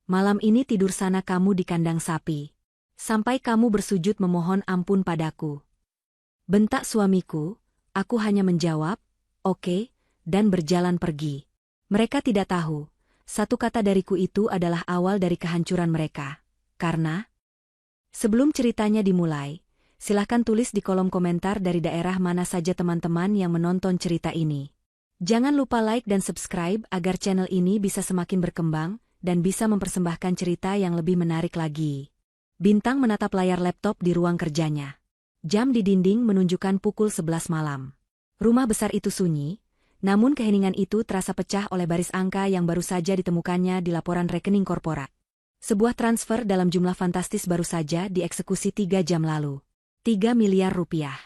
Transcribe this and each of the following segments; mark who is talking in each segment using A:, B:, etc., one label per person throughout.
A: Malam ini tidur sana kamu di kandang sapi. Sampai kamu bersujud memohon ampun padaku. Bentak suamiku, aku hanya menjawab, oke, dan berjalan pergi. Mereka tidak tahu, satu kata dariku itu adalah awal dari kehancuran mereka. Karena, sebelum ceritanya dimulai, silahkan tulis di kolom komentar dari daerah mana saja teman-teman yang menonton cerita ini. Jangan lupa like dan subscribe agar channel ini bisa semakin berkembang dan bisa mempersembahkan cerita yang lebih menarik lagi. Bintang menatap layar laptop di ruang kerjanya. Jam di dinding menunjukkan pukul 11 malam. Rumah besar itu sunyi, namun keheningan itu terasa pecah oleh baris angka yang baru saja ditemukannya di laporan rekening korporat. Sebuah transfer dalam jumlah fantastis baru saja dieksekusi 3 jam lalu. 3 miliar rupiah.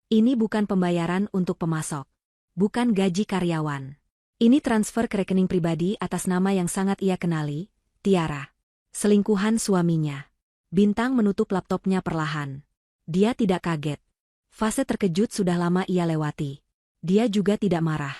A: Ini bukan pembayaran untuk pemasok. Bukan gaji karyawan. Ini transfer ke rekening pribadi atas nama yang sangat ia kenali, Tiara. Selingkuhan suaminya. Bintang menutup laptopnya perlahan. Dia tidak kaget. Fase terkejut sudah lama ia lewati. Dia juga tidak marah.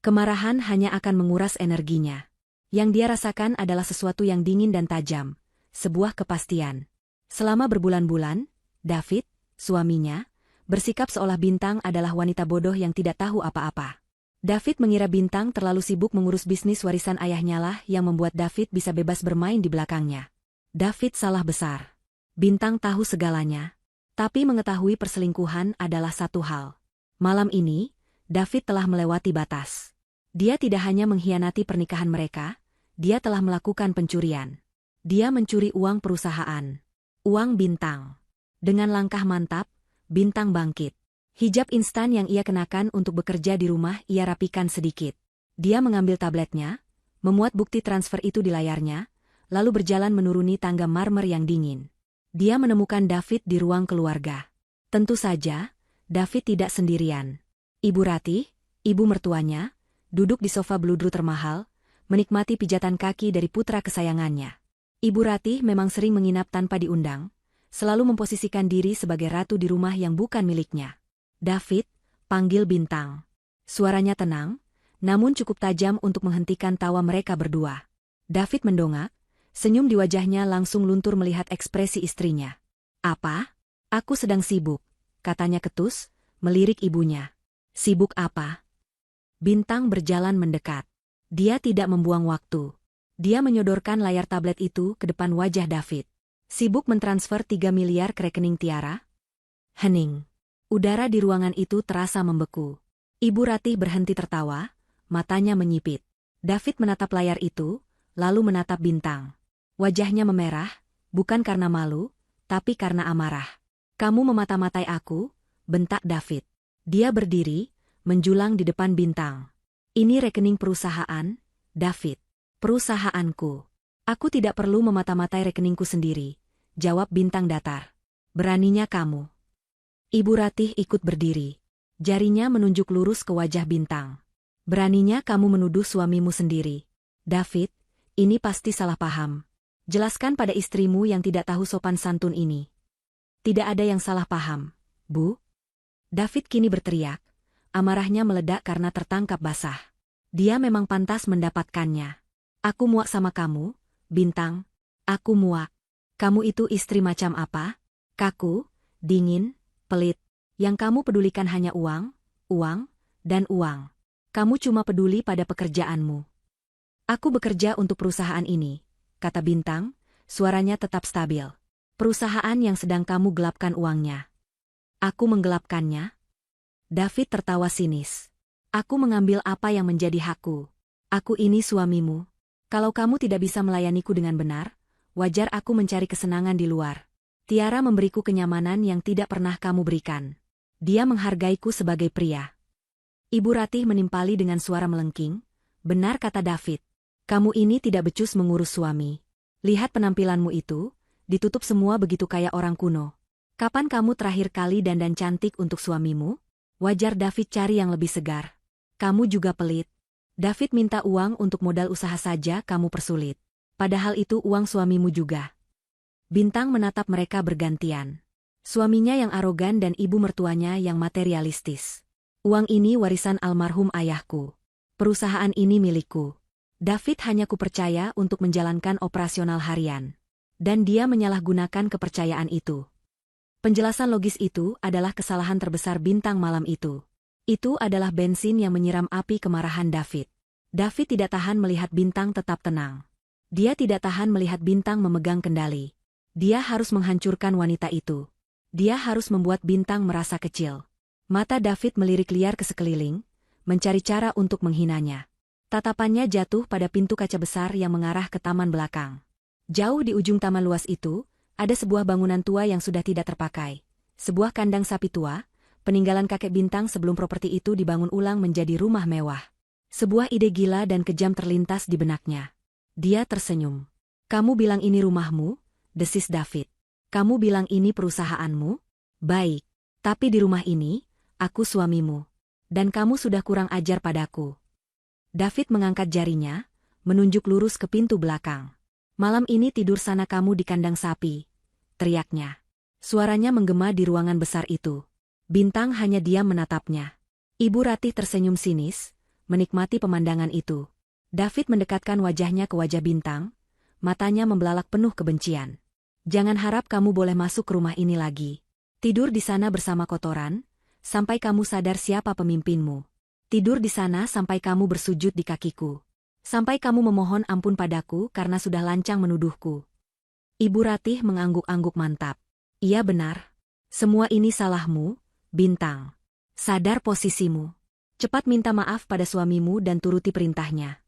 A: Kemarahan hanya akan menguras energinya. Yang dia rasakan adalah sesuatu yang dingin dan tajam. Sebuah kepastian. Selama berbulan-bulan, David, suaminya, bersikap seolah Bintang adalah wanita bodoh yang tidak tahu apa-apa. David mengira Bintang terlalu sibuk mengurus bisnis warisan ayahnya lah yang membuat David bisa bebas bermain di belakangnya. David salah besar. Bintang tahu segalanya. Tapi mengetahui perselingkuhan adalah satu hal. Malam ini, David telah melewati batas. Dia tidak hanya mengkhianati pernikahan mereka, dia telah melakukan pencurian. Dia mencuri uang perusahaan. Uang Bintang. Dengan langkah mantap, Bintang bangkit. Hijab instan yang ia kenakan untuk bekerja di rumah ia rapikan sedikit. Dia mengambil tabletnya, memuat bukti transfer itu di layarnya, lalu berjalan menuruni tangga marmer yang dingin. Dia menemukan David di ruang keluarga. Tentu saja, David tidak sendirian. Ibu Ratih, ibu mertuanya, duduk di sofa bludru termahal, menikmati pijatan kaki dari putra kesayangannya. Ibu Ratih memang sering menginap tanpa diundang, selalu memposisikan diri sebagai ratu di rumah yang bukan miliknya. David, panggil Bintang. Suaranya tenang, namun cukup tajam untuk menghentikan tawa mereka berdua. David mendongak. Senyum di wajahnya langsung luntur melihat ekspresi istrinya. Apa? Aku sedang sibuk, katanya ketus, melirik ibunya. Sibuk apa? Bintang berjalan mendekat. Dia tidak membuang waktu. Dia menyodorkan layar tablet itu ke depan wajah David. Sibuk mentransfer 3 miliar ke rekening Tiara? Hening. Udara di ruangan itu terasa membeku. Ibu Ratih berhenti tertawa, matanya menyipit. David menatap layar itu, lalu menatap Bintang. Wajahnya memerah, bukan karena malu, tapi karena amarah. Kamu memata-matai aku, bentak David. Dia berdiri, menjulang di depan Bintang. Ini rekening perusahaan, David. Perusahaanku. Aku tidak perlu memata-matai rekeningku sendiri, jawab Bintang datar. Beraninya kamu. Ibu Ratih ikut berdiri. Jarinya menunjuk lurus ke wajah Bintang. Beraninya kamu menuduh suamimu sendiri. David, ini pasti salah paham. Jelaskan pada istrimu yang tidak tahu sopan santun ini. Tidak ada yang salah paham, Bu. David kini berteriak. Amarahnya meledak karena tertangkap basah. Dia memang pantas mendapatkannya. Aku muak sama kamu, Bintang. Aku muak. Kamu itu istri macam apa? Kaku, dingin, pelit. Yang kamu pedulikan hanya uang, uang, dan uang. Kamu cuma peduli pada pekerjaanmu. Aku bekerja untuk perusahaan ini, kata Bintang, suaranya tetap stabil. Perusahaan yang sedang kamu gelapkan uangnya. Aku menggelapkannya? David tertawa sinis. Aku mengambil apa yang menjadi hakku. Aku ini suamimu. Kalau kamu tidak bisa melayaniku dengan benar, wajar aku mencari kesenangan di luar. Tiara memberiku kenyamanan yang tidak pernah kamu berikan. Dia menghargaiku sebagai pria. Ibu Ratih menimpali dengan suara melengking. Benar kata David. Kamu ini tidak becus mengurus suami. Lihat penampilanmu itu, ditutup semua begitu kayak orang kuno. Kapan kamu terakhir kali dandan cantik untuk suamimu? Wajar David cari yang lebih segar. Kamu juga pelit. David minta uang untuk modal usaha saja kamu persulit. Padahal itu uang suamimu juga. Bintang menatap mereka bergantian. Suaminya yang arogan dan ibu mertuanya yang materialistis. Uang ini warisan almarhum ayahku. Perusahaan ini milikku. David hanya kupercaya untuk menjalankan operasional harian. Dan dia menyalahgunakan kepercayaan itu. Penjelasan logis itu adalah kesalahan terbesar bintang malam itu. Itu adalah bensin yang menyiram api kemarahan David. David tidak tahan melihat bintang tetap tenang. Dia tidak tahan melihat bintang memegang kendali. Dia harus menghancurkan wanita itu. Dia harus membuat bintang merasa kecil. Mata David melirik liar ke sekeliling, mencari cara untuk menghinanya. Tatapannya jatuh pada pintu kaca besar yang mengarah ke taman belakang. Jauh di ujung taman luas itu, ada sebuah bangunan tua yang sudah tidak terpakai. Sebuah kandang sapi tua, peninggalan kakek bintang sebelum properti itu dibangun ulang menjadi rumah mewah. Sebuah ide gila dan kejam terlintas di benaknya. Dia tersenyum. "Kamu bilang ini rumahmu?" desis David. "Kamu bilang ini perusahaanmu? Baik. Tapi di rumah ini, aku suamimu. Dan kamu sudah kurang ajar padaku." David mengangkat jarinya, menunjuk lurus ke pintu belakang. "Malam ini tidur sana kamu di kandang sapi," teriaknya. Suaranya menggema di ruangan besar itu. Bintang hanya diam menatapnya. Ibu Ratih tersenyum sinis, menikmati pemandangan itu. David mendekatkan wajahnya ke wajah Bintang, matanya membelalak penuh kebencian. "Jangan harap kamu boleh masuk ke rumah ini lagi. Tidur di sana bersama kotoran, sampai kamu sadar siapa pemimpinmu. Tidur di sana sampai kamu bersujud di kakiku. Sampai kamu memohon ampun padaku karena sudah lancang menuduhku." Ibu Ratih mengangguk-angguk mantap. "Iya benar. Semua ini salahmu, Bintang. Sadar posisimu. Cepat minta maaf pada suamimu dan turuti perintahnya."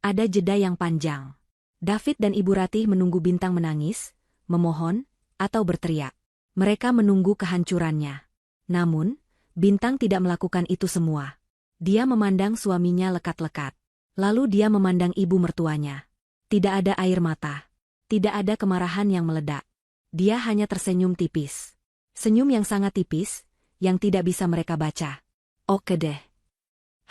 A: Ada jeda yang panjang. David dan Ibu Ratih menunggu Bintang menangis, memohon, atau berteriak. Mereka menunggu kehancurannya. Namun, Bintang tidak melakukan itu semua. Dia memandang suaminya lekat-lekat. Lalu dia memandang ibu mertuanya. Tidak ada air mata. Tidak ada kemarahan yang meledak. Dia hanya tersenyum tipis. Senyum yang sangat tipis, yang tidak bisa mereka baca. "Oke deh."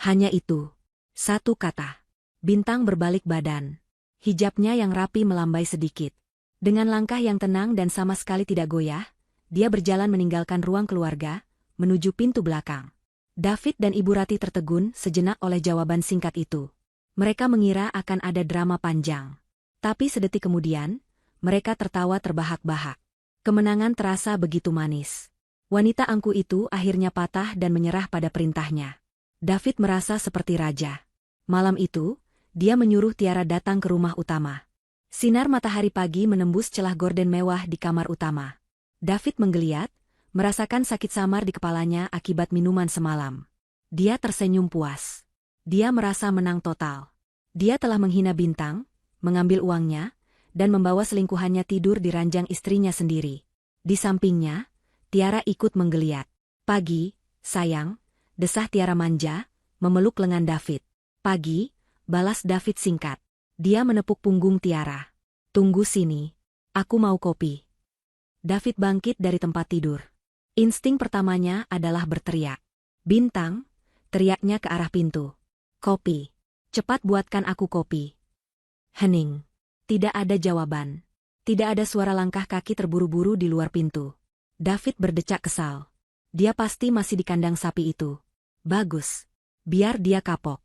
A: Hanya itu. Satu kata. Bintang berbalik badan. Hijabnya yang rapi melambai sedikit. Dengan langkah yang tenang dan sama sekali tidak goyah, dia berjalan meninggalkan ruang keluarga, menuju pintu belakang. David dan Ibu Ratih tertegun sejenak oleh jawaban singkat itu. Mereka mengira akan ada drama panjang. Tapi sedetik kemudian, mereka tertawa terbahak-bahak. Kemenangan terasa begitu manis. Wanita angku itu akhirnya patah dan menyerah pada perintahnya. David merasa seperti raja. Malam itu, dia menyuruh Tiara datang ke rumah utama. Sinar matahari pagi menembus celah gorden mewah di kamar utama. David menggeliat, merasakan sakit samar di kepalanya akibat minuman semalam. Dia tersenyum puas. Dia merasa menang total. Dia telah menghina Bintang, mengambil uangnya, dan membawa selingkuhannya tidur di ranjang istrinya sendiri. Di sampingnya, Tiara ikut menggeliat. "Pagi, sayang," desah Tiara manja, memeluk lengan David. "Pagi," balas David singkat. Dia menepuk punggung Tiara. "Tunggu sini. Aku mau kopi." David bangkit dari tempat tidur. Insting pertamanya adalah berteriak. "Bintang," teriaknya ke arah pintu. "Kopi. Cepat buatkan aku kopi." Hening. Tidak ada jawaban. Tidak ada suara langkah kaki terburu-buru di luar pintu. David berdecak kesal. Dia pasti masih di kandang sapi itu. Bagus. Biar dia kapok.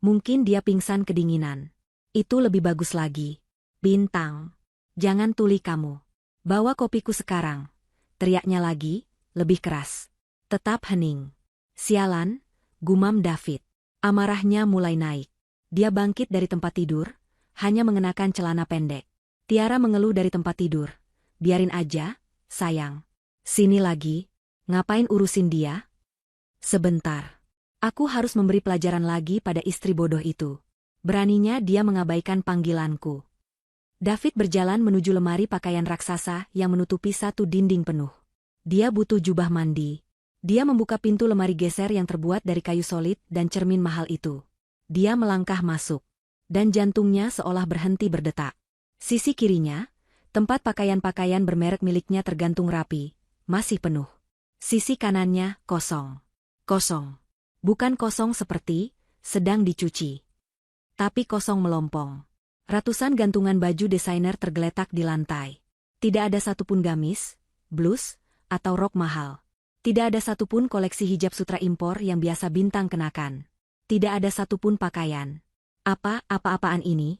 A: Mungkin dia pingsan kedinginan. Itu lebih bagus lagi. "Bintang. Jangan tuli kamu. Bawa kopiku sekarang." Teriaknya lagi, lebih keras. Tetap hening. "Sialan," gumam David. Amarahnya mulai naik. Dia bangkit dari tempat tidur, hanya mengenakan celana pendek. Tiara mengeluh dari tempat tidur. "Biarin aja, sayang. Sini lagi. Ngapain urusin dia?" "Sebentar. Aku harus memberi pelajaran lagi pada istri bodoh itu." Beraninya dia mengabaikan panggilanku. David berjalan menuju lemari pakaian raksasa yang menutupi satu dinding penuh. Dia butuh jubah mandi. Dia membuka pintu lemari geser yang terbuat dari kayu solid dan cermin mahal itu. Dia melangkah masuk. Dan jantungnya seolah berhenti berdetak. Sisi kirinya, tempat pakaian-pakaian bermerek miliknya tergantung rapi, masih penuh. Sisi kanannya kosong. Kosong. Bukan kosong seperti sedang dicuci. Tapi kosong melompong. Ratusan gantungan baju desainer tergeletak di lantai. Tidak ada satupun gamis, blus, atau rok mahal. Tidak ada satupun koleksi hijab sutra impor yang biasa Bintang kenakan. Tidak ada satupun pakaian. Apa-apaan ini?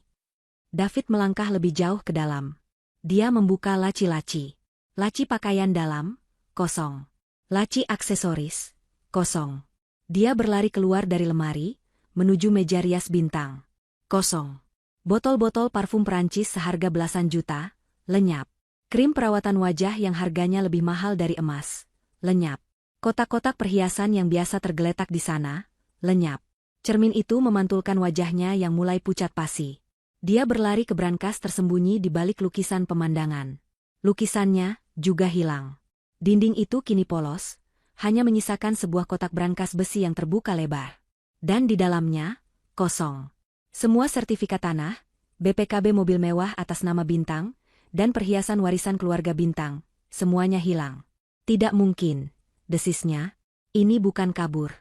A: David melangkah lebih jauh ke dalam. Dia membuka laci-laci. Laci pakaian dalam, kosong. Laci aksesoris, kosong. Dia berlari keluar dari lemari, menuju meja rias bintang. Kosong. Botol-botol parfum Perancis seharga belasan juta, lenyap. Krim perawatan wajah yang harganya lebih mahal dari emas, lenyap. Kotak-kotak perhiasan yang biasa tergeletak di sana, lenyap. Cermin itu memantulkan wajahnya yang mulai pucat pasi. Dia berlari ke brankas tersembunyi di balik lukisan pemandangan. Lukisannya juga hilang. Dinding itu kini polos, hanya menyisakan sebuah kotak brankas besi yang terbuka lebar. Dan di dalamnya, kosong. Semua sertifikat tanah, BPKB mobil mewah atas nama Bintang, dan perhiasan warisan keluarga Bintang, semuanya hilang. Tidak mungkin, desisnya. Ini bukan kabur.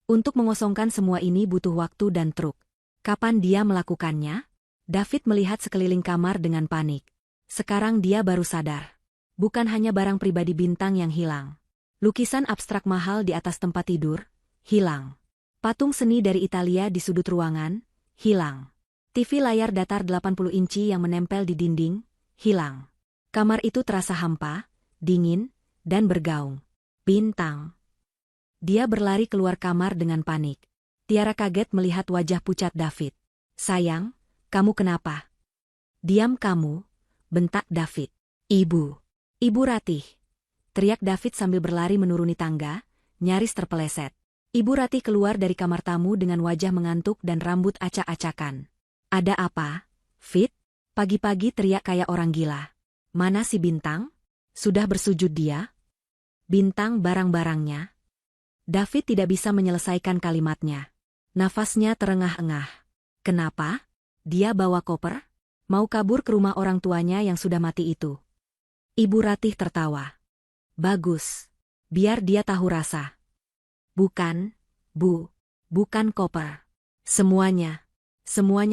A: Untuk mengosongkan semua ini butuh waktu dan truk. Kapan dia melakukannya? David melihat sekeliling kamar dengan panik. Sekarang dia baru sadar. Bukan hanya barang pribadi Bintang yang hilang. Lukisan abstrak mahal di atas tempat tidur, hilang. Patung seni dari Italia di sudut ruangan, hilang. TV layar datar 80 inci yang menempel di dinding, hilang. Kamar itu terasa hampa, dingin, dan bergaung. Bintang. Dia berlari keluar kamar dengan panik. Tiara kaget melihat wajah pucat David. Sayang, kamu kenapa? Diam kamu, bentak David. Ibu Ratih. Teriak David sambil berlari menuruni tangga, nyaris terpeleset. Ibu Ratih keluar dari kamar tamu dengan wajah mengantuk dan rambut acak-acakan. Ada apa, Fit? Pagi-pagi teriak kayak orang gila. Mana si Bintang? Sudah bersujud dia? Bintang barang-barangnya? David tidak bisa menyelesaikan kalimatnya. Nafasnya terengah-engah. Kenapa? Dia bawa koper? Mau kabur ke rumah orang tuanya yang sudah mati itu. Ibu Ratih tertawa. Bagus. Biar dia tahu rasa. Bukan, Bu. Bukan koper. Semuanya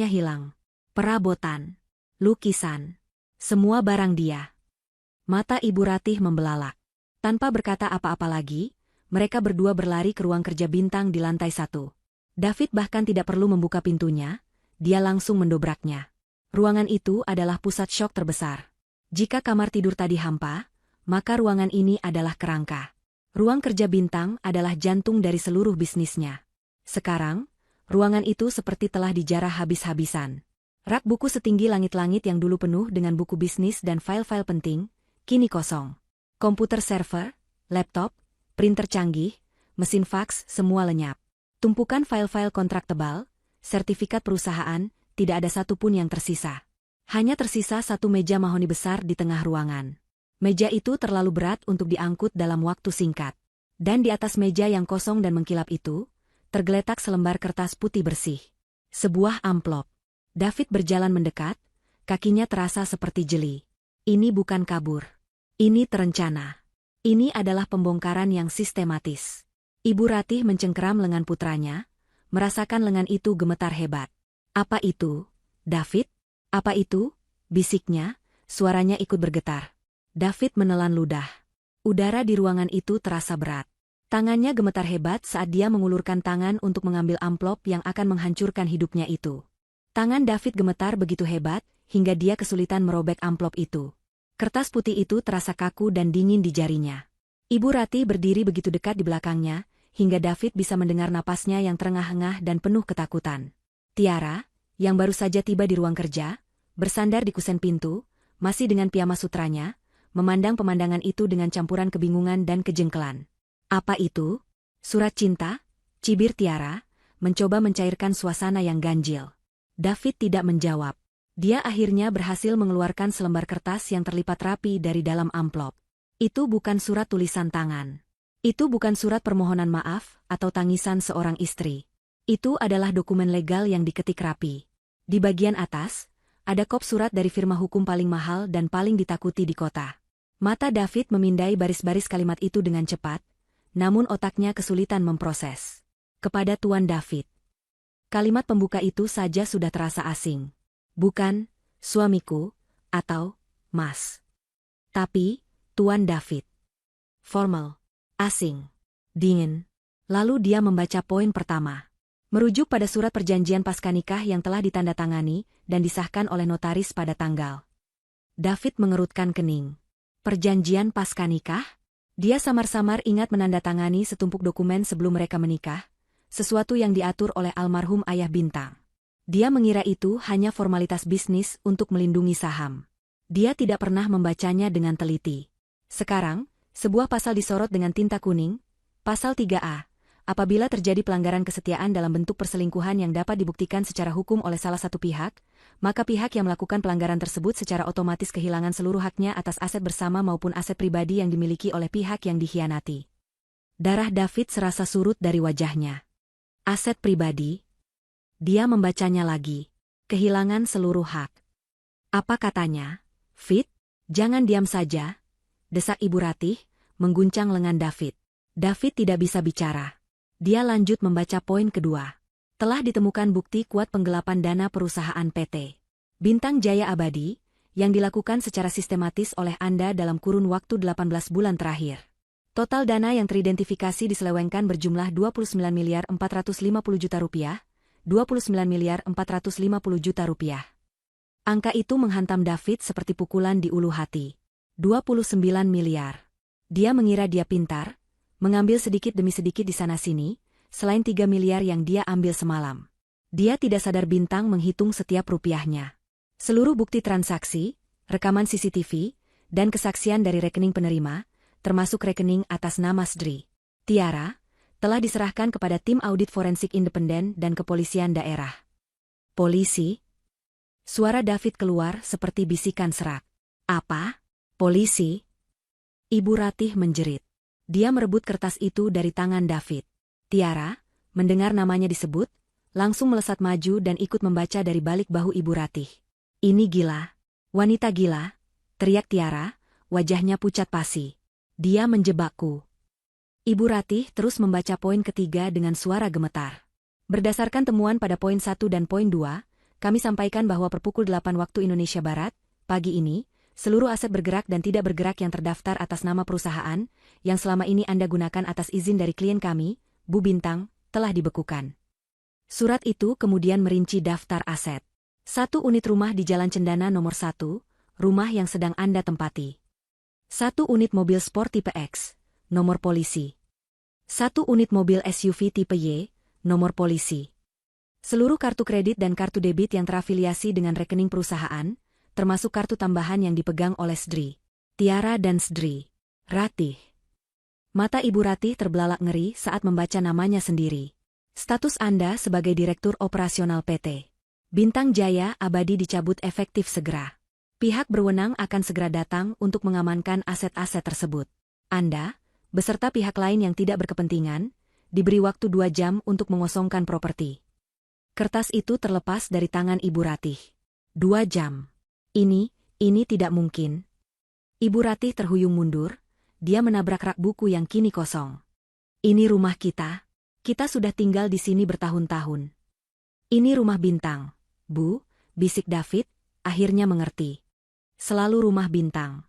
A: hilang. Perabotan. Lukisan. Semua barang dia. Mata Ibu Ratih membelalak. Tanpa berkata apa-apa lagi, mereka berdua berlari ke ruang kerja Bintang di lantai 1. David bahkan tidak perlu membuka pintunya, dia langsung mendobraknya. Ruangan itu adalah pusat syok terbesar. Jika kamar tidur tadi hampa, maka ruangan ini adalah kerangka. Ruang kerja Bintang adalah jantung dari seluruh bisnisnya. Sekarang, ruangan itu seperti telah dijarah habis-habisan. Rak buku setinggi langit-langit yang dulu penuh dengan buku bisnis dan file-file penting, kini kosong. Komputer server, laptop, printer canggih, mesin faks, semua lenyap. Tumpukan file-file kontrak tebal, sertifikat perusahaan, tidak ada satupun yang tersisa. Hanya tersisa satu meja mahoni besar di tengah ruangan. Meja itu terlalu berat untuk diangkut dalam waktu singkat. Dan di atas meja yang kosong dan mengkilap itu, tergeletak selembar kertas putih bersih. Sebuah amplop. David berjalan mendekat, kakinya terasa seperti jeli. Ini bukan kabur. Ini terencana. Ini adalah pembongkaran yang sistematis. Ibu Ratih mencengkeram lengan putranya, merasakan lengan itu gemetar hebat. Apa itu, David? Apa itu? Bisiknya, suaranya ikut bergetar. David menelan ludah. Udara di ruangan itu terasa berat. Tangannya gemetar hebat saat dia mengulurkan tangan untuk mengambil amplop yang akan menghancurkan hidupnya itu. Tangan David gemetar begitu hebat, hingga dia kesulitan merobek amplop itu. Kertas putih itu terasa kaku dan dingin di jarinya. Ibu Ratih berdiri begitu dekat di belakangnya, hingga David bisa mendengar napasnya yang terengah-engah dan penuh ketakutan. Tiara, yang baru saja tiba di ruang kerja, bersandar di kusen pintu, masih dengan piyama sutranya, memandang pemandangan itu dengan campuran kebingungan dan kejengkelan. Apa itu? Surat cinta? Cibir Tiara, mencoba mencairkan suasana yang ganjil. David tidak menjawab. Dia akhirnya berhasil mengeluarkan selembar kertas yang terlipat rapi dari dalam amplop. Itu bukan surat tulisan tangan. Itu bukan surat permohonan maaf atau tangisan seorang istri. Itu adalah dokumen legal yang diketik rapi. Di bagian atas, ada kop surat dari firma hukum paling mahal dan paling ditakuti di kota. Mata David memindai baris-baris kalimat itu dengan cepat, namun otaknya kesulitan memproses. Kepada Tuan David. Kalimat pembuka itu saja sudah terasa asing. Bukan, suamiku, atau, Mas. Tapi, Tuan David. Formal. Asing. Dingin. Lalu dia membaca poin pertama. Merujuk pada surat perjanjian pascanikah yang telah ditandatangani dan disahkan oleh notaris pada tanggal. David mengerutkan kening. Perjanjian pascanikah? Dia samar-samar ingat menandatangani setumpuk dokumen sebelum mereka menikah, sesuatu yang diatur oleh almarhum ayah Bintang. Dia mengira itu hanya formalitas bisnis untuk melindungi saham. Dia tidak pernah membacanya dengan teliti. Sekarang, sebuah pasal disorot dengan tinta kuning, pasal 3A. Apabila terjadi pelanggaran kesetiaan dalam bentuk perselingkuhan yang dapat dibuktikan secara hukum oleh salah satu pihak, maka pihak yang melakukan pelanggaran tersebut secara otomatis kehilangan seluruh haknya atas aset bersama maupun aset pribadi yang dimiliki oleh pihak yang dikhianati. Darah David serasa surut dari wajahnya. Aset pribadi? Dia membacanya lagi. Kehilangan seluruh hak. Apa katanya? Fit, jangan diam saja, desak Ibu Ratih, mengguncang lengan David. David tidak bisa bicara. Dia lanjut membaca poin kedua. Telah ditemukan bukti kuat penggelapan dana perusahaan PT Bintang Jaya Abadi, yang dilakukan secara sistematis oleh Anda dalam kurun waktu 18 bulan terakhir. Total dana yang teridentifikasi diselewengkan berjumlah 29.450 juta rupiah, 29.450 juta rupiah. Angka itu menghantam David seperti pukulan di ulu hati. 29 miliar. Dia mengira dia pintar, mengambil sedikit demi sedikit di sana-sini, selain 3 miliar yang dia ambil semalam. Dia tidak sadar Bintang menghitung setiap rupiahnya. Seluruh bukti transaksi, rekaman CCTV, dan kesaksian dari rekening penerima, termasuk rekening atas nama Sdri Tiara, telah diserahkan kepada tim audit forensik independen dan kepolisian daerah. Polisi? Suara David keluar seperti bisikan serak. Apa? Polisi? Ibu Ratih menjerit. Dia merebut kertas itu dari tangan David. Tiara, mendengar namanya disebut, langsung melesat maju dan ikut membaca dari balik bahu Ibu Ratih. Ini gila. Wanita gila, teriak Tiara, wajahnya pucat pasi. Dia menjebakku. Ibu Ratih terus membaca poin ketiga dengan suara gemetar. Berdasarkan temuan pada poin 1 dan poin 2, kami sampaikan bahwa per pukul 8 waktu Indonesia Barat, pagi ini, seluruh aset bergerak dan tidak bergerak yang terdaftar atas nama perusahaan, yang selama ini Anda gunakan atas izin dari klien kami, Bu Bintang, telah dibekukan. Surat itu kemudian merinci daftar aset. 1 unit rumah di Jalan Cendana nomor 1, rumah yang sedang Anda tempati. 1 unit mobil sport tipe X, nomor polisi. 1 unit mobil SUV tipe Y, nomor polisi. Seluruh kartu kredit dan kartu debit yang terafiliasi dengan rekening perusahaan, termasuk kartu tambahan yang dipegang oleh Sdri Tiara dan Sdri Ratih. Mata Ibu Ratih terbelalak ngeri saat membaca namanya sendiri. Status Anda sebagai Direktur Operasional PT Bintang Jaya Abadi dicabut efektif segera. Pihak berwenang akan segera datang untuk mengamankan aset-aset tersebut. Anda, beserta pihak lain yang tidak berkepentingan, diberi waktu 2 jam untuk mengosongkan properti. Kertas itu terlepas dari tangan Ibu Ratih. 2 jam. Ini tidak mungkin. Ibu Ratih terhuyung mundur, dia menabrak rak buku yang kini kosong. Ini rumah kita. Kita sudah tinggal di sini bertahun-tahun. Ini rumah Bintang, Bu, bisik David, akhirnya mengerti. Selalu rumah Bintang.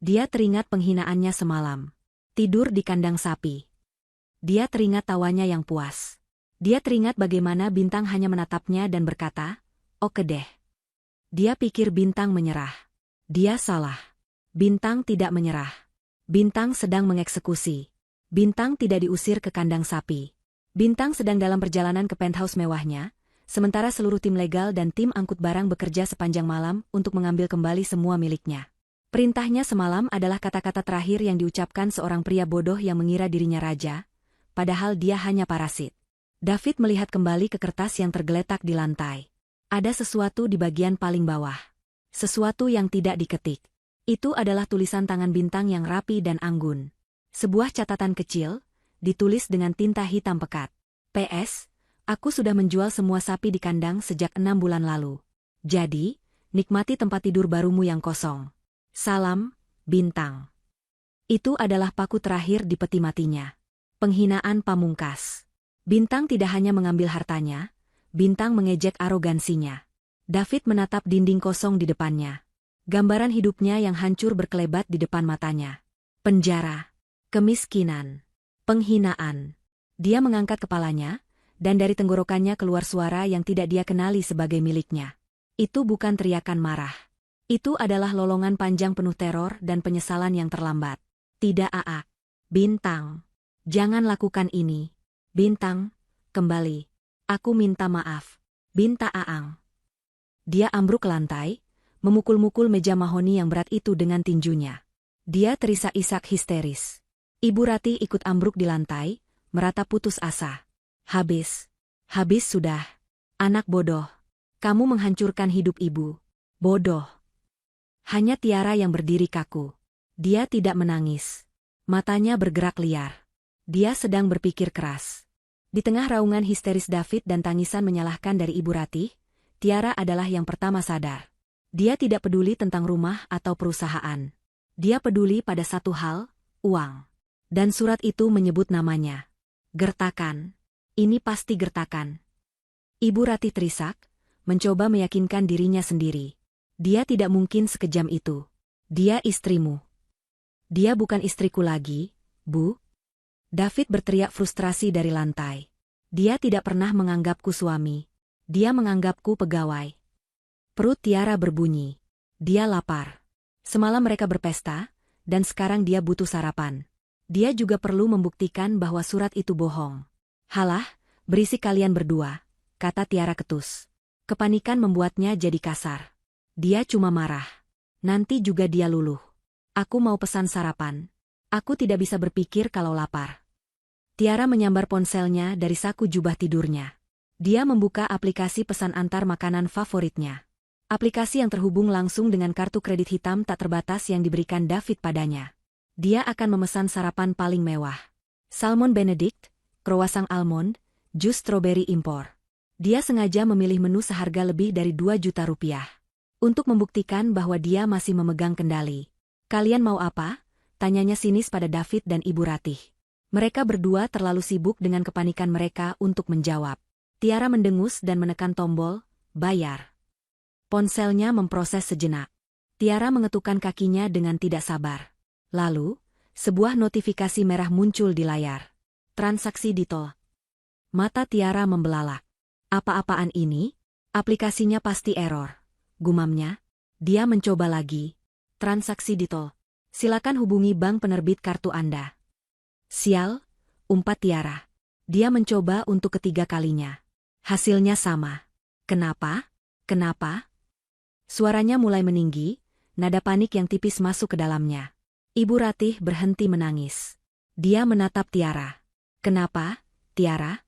A: Dia teringat penghinaannya semalam. Tidur di kandang sapi. Dia teringat tawanya yang puas. Dia teringat bagaimana Bintang hanya menatapnya dan berkata, "Oke deh." Dia pikir Bintang menyerah. Dia salah. Bintang tidak menyerah. Bintang sedang mengeksekusi. Bintang tidak diusir ke kandang sapi. Bintang sedang dalam perjalanan ke penthouse mewahnya, sementara seluruh tim legal dan tim angkut barang bekerja sepanjang malam untuk mengambil kembali semua miliknya. Perintahnya semalam adalah kata-kata terakhir yang diucapkan seorang pria bodoh yang mengira dirinya raja, padahal dia hanya parasit. David melihat kembali ke kertas yang tergeletak di lantai. Ada sesuatu di bagian paling bawah. Sesuatu yang tidak diketik. Itu adalah tulisan tangan Bintang yang rapi dan anggun. Sebuah catatan kecil, ditulis dengan tinta hitam pekat. PS, aku sudah menjual semua sapi di kandang sejak 6 bulan lalu. Jadi, nikmati tempat tidur barumu yang kosong. Salam, Bintang. Itu adalah paku terakhir di peti matinya. Penghinaan pamungkas. Bintang tidak hanya mengambil hartanya, Bintang mengejek arogansinya. David menatap dinding kosong di depannya. Gambaran hidupnya yang hancur berkelebat di depan matanya. Penjara, kemiskinan, penghinaan. Dia mengangkat kepalanya, dan dari tenggorokannya keluar suara yang tidak dia kenali sebagai miliknya. Itu bukan teriakan marah. Itu adalah lolongan panjang penuh teror dan penyesalan yang terlambat. Tidak, Aak. Bintang. Jangan lakukan ini. Bintang, kembali. Aku minta maaf. Binta Aang. Dia ambruk ke lantai, memukul-mukul meja mahoni yang berat itu dengan tinjunya. Dia terisak-isak histeris. Ibu Ratih ikut ambruk di lantai, merata putus asa. Habis. Habis sudah. Anak bodoh. Kamu menghancurkan hidup ibu. Bodoh. Hanya Tiara yang berdiri kaku. Dia tidak menangis. Matanya bergerak liar. Dia sedang berpikir keras. Di tengah raungan histeris David dan tangisan menyalahkan dari Ibu Ratih, Tiara adalah yang pertama sadar. Dia tidak peduli tentang rumah atau perusahaan. Dia peduli pada satu hal, uang. Dan surat itu menyebut namanya. Gertakan. Ini pasti gertakan. Ibu Ratih terisak, mencoba meyakinkan dirinya sendiri. Dia tidak mungkin sekejam itu. Dia istrimu. Dia bukan istriku lagi, Bu. David berteriak frustrasi dari lantai. Dia tidak pernah menganggapku suami. Dia menganggapku pegawai. Perut Tiara berbunyi. Dia lapar. Semalam mereka berpesta, dan sekarang dia butuh sarapan. Dia juga perlu membuktikan bahwa surat itu bohong. Halah, berisik kalian berdua, kata Tiara ketus. Kepanikan membuatnya jadi kasar. Dia cuma marah. Nanti juga dia luluh. Aku mau pesan sarapan. Aku tidak bisa berpikir kalau lapar. Tiara menyambar ponselnya dari saku jubah tidurnya. Dia membuka aplikasi pesan antar makanan favoritnya. Aplikasi yang terhubung langsung dengan kartu kredit hitam tak terbatas yang diberikan David padanya. Dia akan memesan sarapan paling mewah. Salmon Benedict, croissant almond, jus stroberi impor. Dia sengaja memilih menu seharga lebih dari 2 juta rupiah. Untuk membuktikan bahwa dia masih memegang kendali. Kalian mau apa? Tanyanya sinis pada David dan Ibu Ratih. Mereka berdua terlalu sibuk dengan kepanikan mereka untuk menjawab. Tiara mendengus dan menekan tombol, bayar. Ponselnya memproses sejenak. Tiara mengetukkan kakinya dengan tidak sabar. Lalu, sebuah notifikasi merah muncul di layar. Transaksi ditolak. Mata Tiara membelalak. Apa-apaan ini? Aplikasinya pasti error. Gumamnya. Dia mencoba lagi. Transaksi ditolak. Silakan hubungi bank penerbit kartu Anda. Sial, umpat Tiara. Dia mencoba untuk ketiga kalinya. Hasilnya sama. Kenapa? Kenapa? Suaranya mulai meninggi, nada panik yang tipis masuk ke dalamnya. Ibu Ratih berhenti menangis. Dia menatap Tiara. Kenapa, Tiara?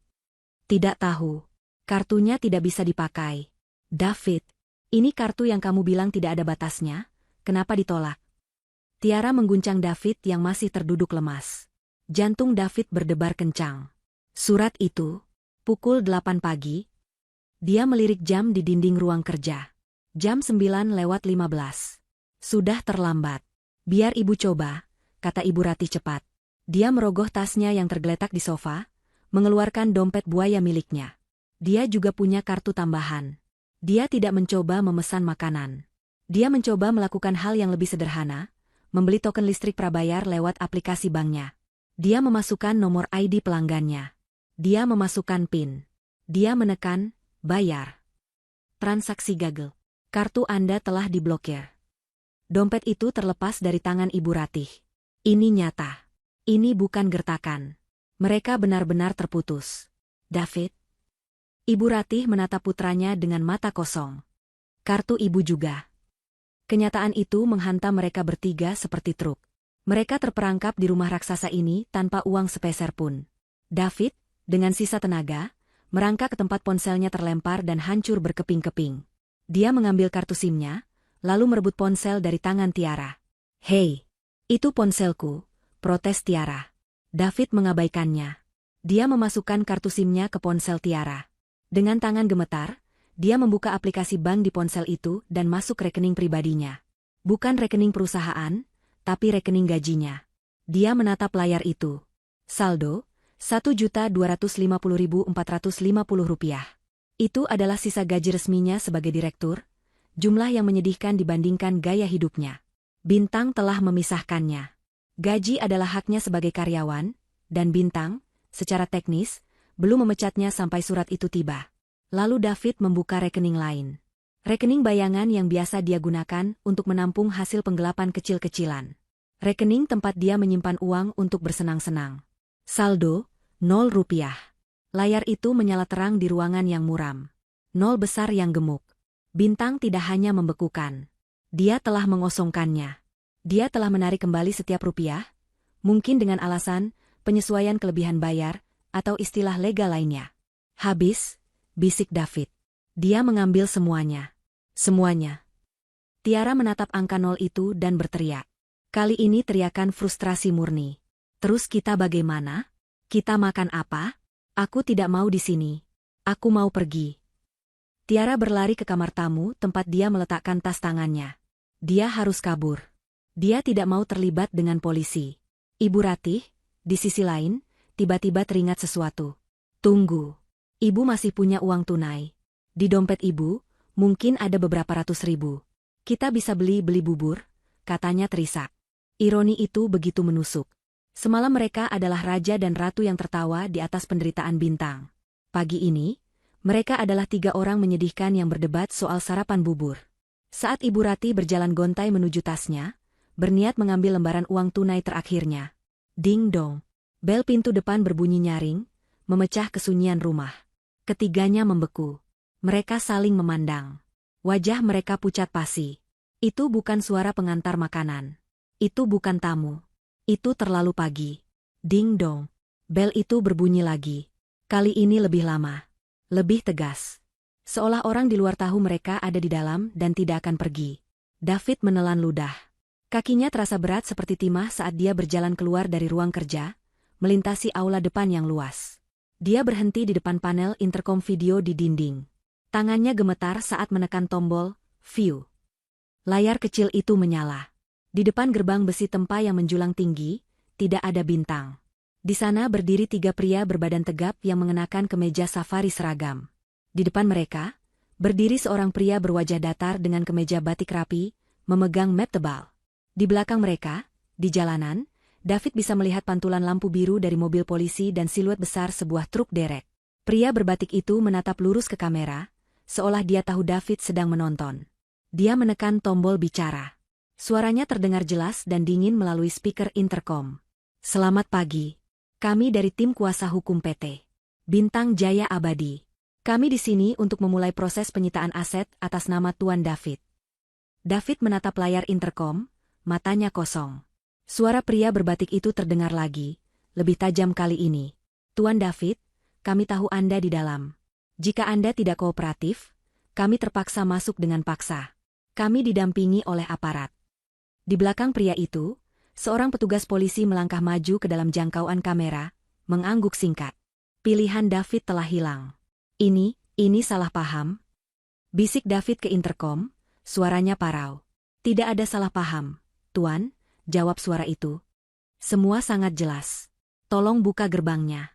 A: Tidak tahu. Kartunya tidak bisa dipakai. David, ini kartu yang kamu bilang tidak ada batasnya, kenapa ditolak? Tiara mengguncang David yang masih terduduk lemas. Jantung David berdebar kencang. Surat itu, pukul 8 pagi. Dia melirik jam di dinding ruang kerja. Jam 9:15. Sudah terlambat. Biar ibu coba, kata Ibu Ratih cepat. Dia merogoh tasnya yang tergeletak di sofa, mengeluarkan dompet buaya miliknya. Dia juga punya kartu tambahan. Dia tidak mencoba memesan makanan. Dia mencoba melakukan hal yang lebih sederhana, membeli token listrik prabayar lewat aplikasi banknya. Dia memasukkan nomor ID pelanggannya. Dia memasukkan PIN. Dia menekan, bayar. Transaksi gagal. Kartu Anda telah diblokir. Dompet itu terlepas dari tangan Ibu Ratih. Ini nyata. Ini bukan gertakan. Mereka benar-benar terputus. David. Ibu Ratih menatap putranya dengan mata kosong. Kartu ibu juga. Kenyataan itu menghantam mereka bertiga seperti truk. Mereka terperangkap di rumah raksasa ini tanpa uang sepeser pun. David, dengan sisa tenaga, merangkak ke tempat ponselnya terlempar dan hancur berkeping-keping. Dia mengambil kartu SIM-nya, lalu merebut ponsel dari tangan Tiara. Hei, itu ponselku, protes Tiara. David mengabaikannya. Dia memasukkan kartu SIM-nya ke ponsel Tiara. Dengan tangan gemetar, dia membuka aplikasi bank di ponsel itu dan masuk rekening pribadinya. Bukan rekening perusahaan, tapi rekening gajinya. Dia menatap layar itu. Saldo, Rp1.250.450. Itu adalah sisa gaji resminya sebagai direktur, jumlah yang menyedihkan dibandingkan gaya hidupnya. Bintang telah memisahkannya. Gaji adalah haknya sebagai karyawan, dan Bintang, secara teknis, belum memecatnya sampai surat itu tiba. Lalu David membuka rekening lain. Rekening bayangan yang biasa dia gunakan untuk menampung hasil penggelapan kecil-kecilan. Rekening tempat dia menyimpan uang untuk bersenang-senang. Saldo, 0 rupiah. Layar itu menyala terang di ruangan yang muram. 0 besar yang gemuk. Bintang tidak hanya membekukan. Dia telah mengosongkannya. Dia telah menarik kembali setiap rupiah, mungkin dengan alasan penyesuaian kelebihan bayar atau istilah legal lainnya. Habis, bisik David. Dia mengambil semuanya. Semuanya. Tiara menatap angka 0 itu dan berteriak. Kali ini teriakan frustrasi murni. Terus kita bagaimana? Kita makan apa? Aku tidak mau di sini. Aku mau pergi. Tiara berlari ke kamar tamu tempat dia meletakkan tas tangannya. Dia harus kabur. Dia tidak mau terlibat dengan polisi. Ibu Ratih, di sisi lain, tiba-tiba teringat sesuatu. Tunggu. Ibu masih punya uang tunai. Di dompet ibu, mungkin ada beberapa ratus ribu. Kita bisa beli bubur, katanya terisak. Ironi itu begitu menusuk. Semalam mereka adalah raja dan ratu yang tertawa di atas penderitaan Bintang. Pagi ini, mereka adalah 3 orang menyedihkan yang berdebat soal sarapan bubur. Saat Ibu Ratih berjalan gontai menuju tasnya, berniat mengambil lembaran uang tunai terakhirnya. Ding dong. Bel pintu depan berbunyi nyaring, memecah kesunyian rumah. Ketiganya membeku. Mereka saling memandang. Wajah mereka pucat pasi. Itu bukan suara pengantar makanan. Itu bukan tamu. Itu terlalu pagi. Ding dong. Bel itu berbunyi lagi. Kali ini lebih lama. Lebih tegas. Seolah orang di luar tahu mereka ada di dalam dan tidak akan pergi. David menelan ludah. Kakinya terasa berat seperti timah saat dia berjalan keluar dari ruang kerja, melintasi aula depan yang luas. Dia berhenti di depan panel interkom video di dinding. Tangannya gemetar saat menekan tombol view. Layar kecil itu menyala. Di depan gerbang besi tempa yang menjulang tinggi, tidak ada Bintang. Di sana berdiri 3 pria berbadan tegap yang mengenakan kemeja safari seragam. Di depan mereka, berdiri seorang pria berwajah datar dengan kemeja batik rapi, memegang map tebal. Di belakang mereka, di jalanan, David bisa melihat pantulan lampu biru dari mobil polisi dan siluet besar sebuah truk derek. Pria berbatik itu menatap lurus ke kamera, seolah dia tahu David sedang menonton. Dia menekan tombol bicara. Suaranya terdengar jelas dan dingin melalui speaker intercom. Selamat pagi. Kami dari tim kuasa hukum PT Bintang Jaya Abadi. Kami di sini untuk memulai proses penyitaan aset atas nama Tuan David. David menatap layar intercom, matanya kosong. Suara pria berbatik itu terdengar lagi, lebih tajam kali ini. Tuan David, kami tahu Anda di dalam. Jika Anda tidak kooperatif, kami terpaksa masuk dengan paksa. Kami didampingi oleh aparat. Di belakang pria itu, seorang petugas polisi melangkah maju ke dalam jangkauan kamera, mengangguk singkat. Pilihan David telah hilang. Ini salah paham. Bisik David ke intercom, suaranya parau. Tidak ada salah paham, Tuan, jawab suara itu. Semua sangat jelas. Tolong buka gerbangnya.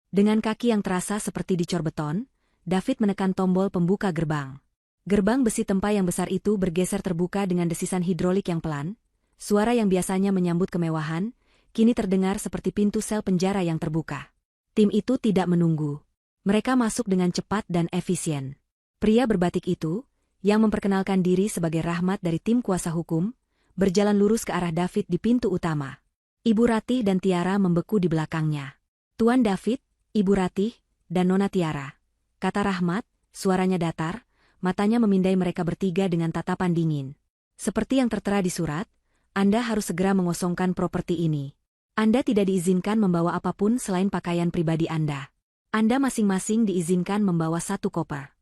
A: Dengan kaki yang terasa seperti dicor beton, David menekan tombol pembuka gerbang. Gerbang besi tempa yang besar itu bergeser terbuka dengan desisan hidrolik yang pelan. Suara yang biasanya menyambut kemewahan, kini terdengar seperti pintu sel penjara yang terbuka. Tim itu tidak menunggu. Mereka masuk dengan cepat dan efisien. Pria berbatik itu, yang memperkenalkan diri sebagai Rahmat dari tim kuasa hukum, berjalan lurus ke arah David di pintu utama. Ibu Ratih dan Tiara membeku di belakangnya. Tuan David, Ibu Ratih, dan Nona Tiara, kata Rahmat, suaranya datar, matanya memindai mereka bertiga dengan tatapan dingin. Seperti yang tertera di surat, Anda harus segera mengosongkan properti ini. Anda tidak diizinkan membawa apapun selain pakaian pribadi Anda. Anda masing-masing diizinkan membawa 1 koper.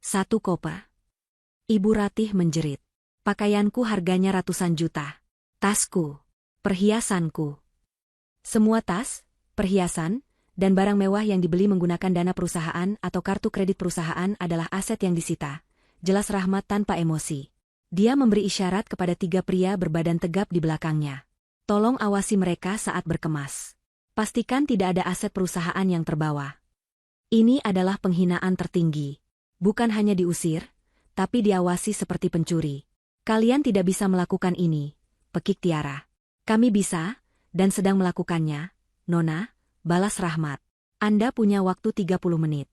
A: 1 koper. Ibu Ratih menjerit. Pakaianku harganya ratusan juta. Tasku. Perhiasanku. Semua tas, perhiasan, dan barang mewah yang dibeli menggunakan dana perusahaan atau kartu kredit perusahaan adalah aset yang disita. Jelas Rahmat tanpa emosi. Dia memberi isyarat kepada 3 pria berbadan tegap di belakangnya. Tolong awasi mereka saat berkemas. Pastikan tidak ada aset perusahaan yang terbawa. Ini adalah penghinaan tertinggi. Bukan hanya diusir, tapi diawasi seperti pencuri. Kalian tidak bisa melakukan ini, pekik Tiara. Kami bisa, dan sedang melakukannya, Nona, balas Rahmat. Anda punya waktu 30 menit.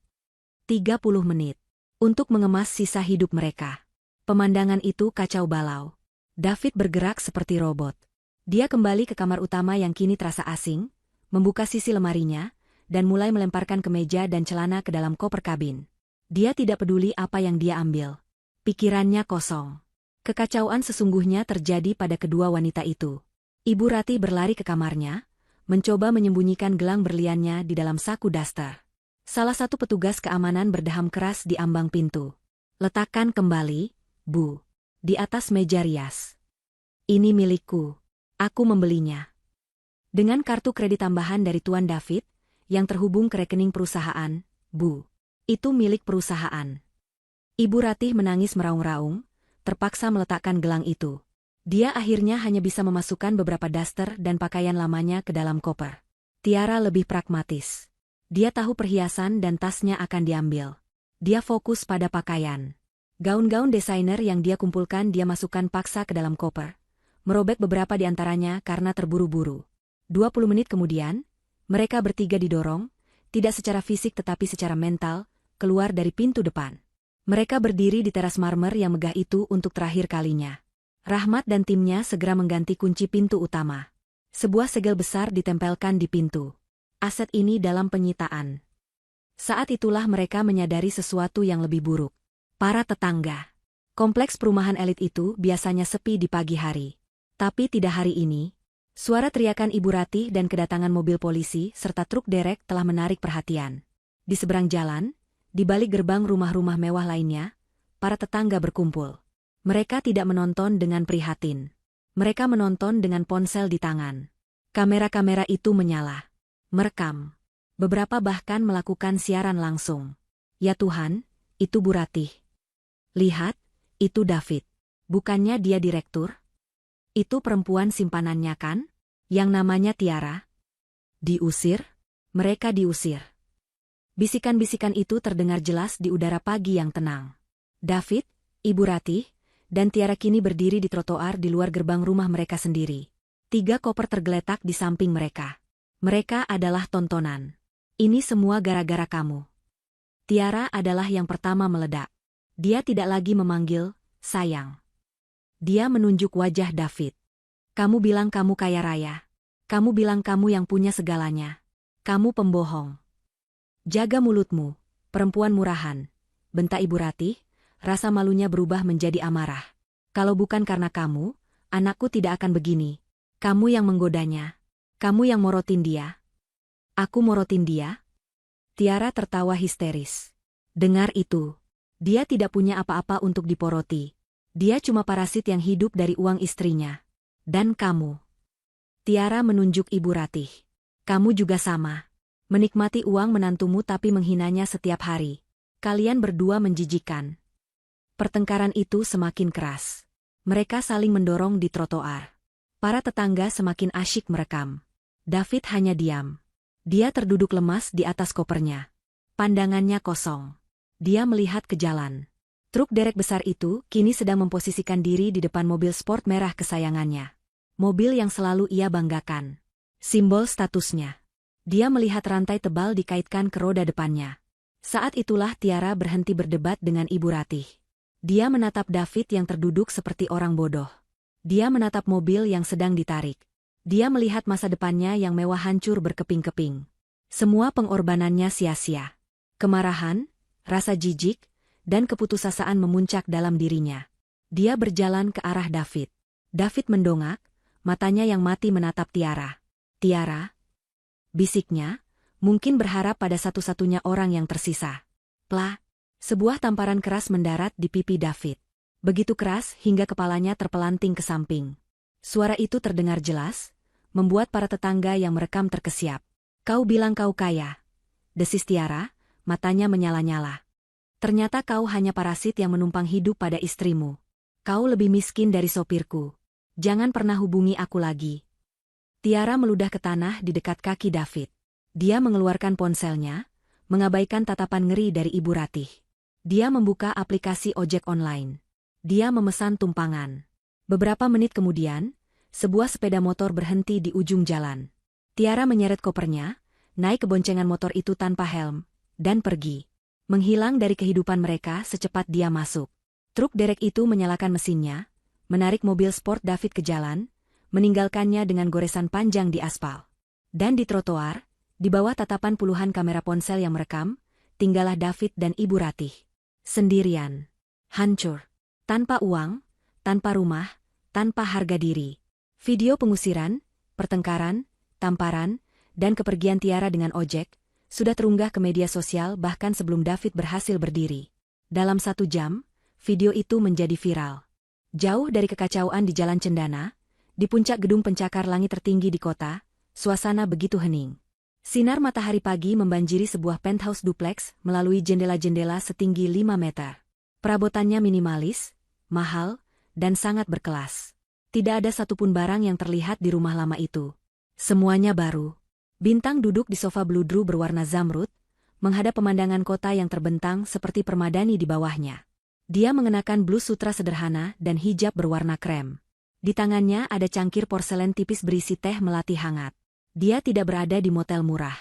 A: 30 menit. Untuk mengemas sisa hidup mereka. Pemandangan itu kacau balau. David bergerak seperti robot. Dia kembali ke kamar utama yang kini terasa asing, membuka sisi lemarinya, dan mulai melemparkan kemeja dan celana ke dalam koper kabin. Dia tidak peduli apa yang dia ambil. Pikirannya kosong. Kekacauan sesungguhnya terjadi pada kedua wanita itu. Ibu Ratih berlari ke kamarnya, mencoba menyembunyikan gelang berliannya di dalam saku daster. Salah satu petugas keamanan berdeham keras di ambang pintu. Letakkan kembali, Bu. Di atas meja rias. Ini milikku. Aku membelinya. Dengan kartu kredit tambahan dari Tuan David, yang terhubung ke rekening perusahaan, Bu. Itu milik perusahaan. Ibu Ratih menangis meraung-raung, terpaksa meletakkan gelang itu. Dia akhirnya hanya bisa memasukkan beberapa daster dan pakaian lamanya ke dalam koper. Tiara lebih pragmatis. Dia tahu perhiasan dan tasnya akan diambil. Dia fokus pada pakaian. Gaun-gaun desainer yang dia kumpulkan dia masukkan paksa ke dalam koper. Merobek beberapa di antaranya karena terburu-buru. 20 menit kemudian, mereka bertiga didorong, tidak secara fisik tetapi secara mental, keluar dari pintu depan. Mereka berdiri di teras marmer yang megah itu untuk terakhir kalinya. Rahmat dan timnya segera mengganti kunci pintu utama. Sebuah segel besar ditempelkan di pintu. Aset ini dalam penyitaan. Saat itulah mereka menyadari sesuatu yang lebih buruk. Para tetangga. Kompleks perumahan elit itu biasanya sepi di pagi hari. Tapi tidak hari ini. Suara teriakan Ibu Ratih dan kedatangan mobil polisi serta truk derek telah menarik perhatian. Di seberang jalan, di balik gerbang rumah-rumah mewah lainnya, para tetangga berkumpul. Mereka tidak menonton dengan prihatin. Mereka menonton dengan ponsel di tangan. Kamera-kamera itu menyala. Merekam. Beberapa bahkan melakukan siaran langsung. Ya Tuhan, itu Bu Ratih. Lihat, itu David. Bukannya dia direktur? Itu perempuan simpanannya kan? Yang namanya Tiara? Diusir? Mereka diusir. Bisikan-bisikan itu terdengar jelas di udara pagi yang tenang. David, Ibu Ratih, dan Tiara kini berdiri di trotoar di luar gerbang rumah mereka sendiri. 3 koper tergeletak di samping mereka. Mereka adalah tontonan. Ini semua gara-gara kamu. Tiara adalah yang pertama meledak. Dia tidak lagi memanggil, sayang. Dia menunjuk wajah David. Kamu bilang kamu kaya raya. Kamu bilang kamu yang punya segalanya. Kamu pembohong. Jaga mulutmu, perempuan murahan. Bentak Ibu Ratih, rasa malunya berubah menjadi amarah. Kalau bukan karena kamu, anakku tidak akan begini. Kamu yang menggodanya. Kamu yang morotin dia. Aku morotin dia? Tiara tertawa histeris. Dengar itu. Dia tidak punya apa-apa untuk diporoti. Dia cuma parasit yang hidup dari uang istrinya. Dan kamu. Tiara menunjuk Ibu Ratih. Kamu juga sama. Menikmati uang menantumu tapi menghinanya setiap hari. Kalian berdua menjijikan. Pertengkaran itu semakin keras. Mereka saling mendorong di trotoar. Para tetangga semakin asyik merekam. David hanya diam. Dia terduduk lemas di atas kopernya. Pandangannya kosong. Dia melihat ke jalan. Truk derek besar itu kini sedang memposisikan diri di depan mobil sport merah kesayangannya. Mobil yang selalu ia banggakan. Simbol statusnya. Dia melihat rantai tebal dikaitkan ke roda depannya. Saat itulah Tiara berhenti berdebat dengan Ibu Ratih. Dia menatap David yang terduduk seperti orang bodoh. Dia menatap mobil yang sedang ditarik. Dia melihat masa depannya yang mewah hancur berkeping-keping. Semua pengorbanannya sia-sia. Kemarahan, rasa jijik, dan keputusasaan memuncak dalam dirinya. Dia berjalan ke arah David. David mendongak, matanya yang mati menatap Tiara. Tiara? Bisiknya, mungkin berharap pada satu-satunya orang yang tersisa. Plah! Sebuah tamparan keras mendarat di pipi David. Begitu keras hingga kepalanya terpelanting ke samping. Suara itu terdengar jelas, membuat para tetangga yang merekam terkesiap. Kau bilang kau kaya. Desis Tiara, matanya menyala-nyala. Ternyata kau hanya parasit yang menumpang hidup pada istrimu. Kau lebih miskin dari sopirku. Jangan pernah hubungi aku lagi. Tiara meludah ke tanah di dekat kaki David. Dia mengeluarkan ponselnya, mengabaikan tatapan ngeri dari Ibu Ratih. Dia membuka aplikasi ojek online. Dia memesan tumpangan. Beberapa menit kemudian, sebuah sepeda motor berhenti di ujung jalan. Tiara menyeret kopernya, naik ke boncengan motor itu tanpa helm, dan pergi. Menghilang dari kehidupan mereka secepat dia masuk. Truk derek itu menyalakan mesinnya, menarik mobil sport David ke jalan, meninggalkannya dengan goresan panjang di aspal. Dan di trotoar, di bawah tatapan puluhan kamera ponsel yang merekam, tinggallah David dan Ibu Ratih. Sendirian. Hancur. Tanpa uang, tanpa rumah, tanpa harga diri. Video pengusiran, pertengkaran, tamparan, dan kepergian Tiara dengan ojek, sudah terunggah ke media sosial bahkan sebelum David berhasil berdiri. Dalam 1 jam, video itu menjadi viral. Jauh dari kekacauan di Jalan Cendana, di puncak gedung pencakar langit tertinggi di kota, suasana begitu hening. Sinar matahari pagi membanjiri sebuah penthouse duplex melalui jendela-jendela setinggi 5 meter. Perabotannya minimalis, mahal, dan sangat berkelas. Tidak ada satupun barang yang terlihat di rumah lama itu. Semuanya baru. Bintang duduk di sofa bludru berwarna zamrud, menghadap pemandangan kota yang terbentang seperti permadani di bawahnya. Dia mengenakan blus sutra sederhana dan hijab berwarna krem. Di tangannya ada cangkir porselen tipis berisi teh melati hangat. Dia tidak berada di motel murah.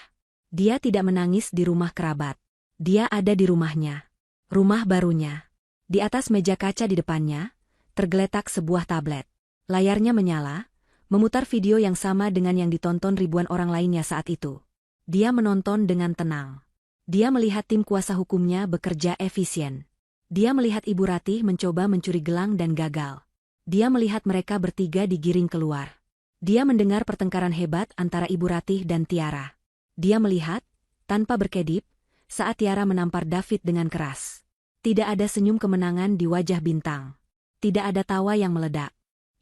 A: Dia tidak menangis di rumah kerabat. Dia ada di rumahnya. Rumah barunya. Di atas meja kaca di depannya, tergeletak sebuah tablet. Layarnya menyala, memutar video yang sama dengan yang ditonton ribuan orang lainnya saat itu. Dia menonton dengan tenang. Dia melihat tim kuasa hukumnya bekerja efisien. Dia melihat Ibu Ratih mencoba mencuri gelang dan gagal. Dia melihat mereka bertiga digiring keluar. Dia mendengar pertengkaran hebat antara Ibu Ratih dan Tiara. Dia melihat, tanpa berkedip, saat Tiara menampar David dengan keras. Tidak ada senyum kemenangan di wajah Bintang. Tidak ada tawa yang meledak.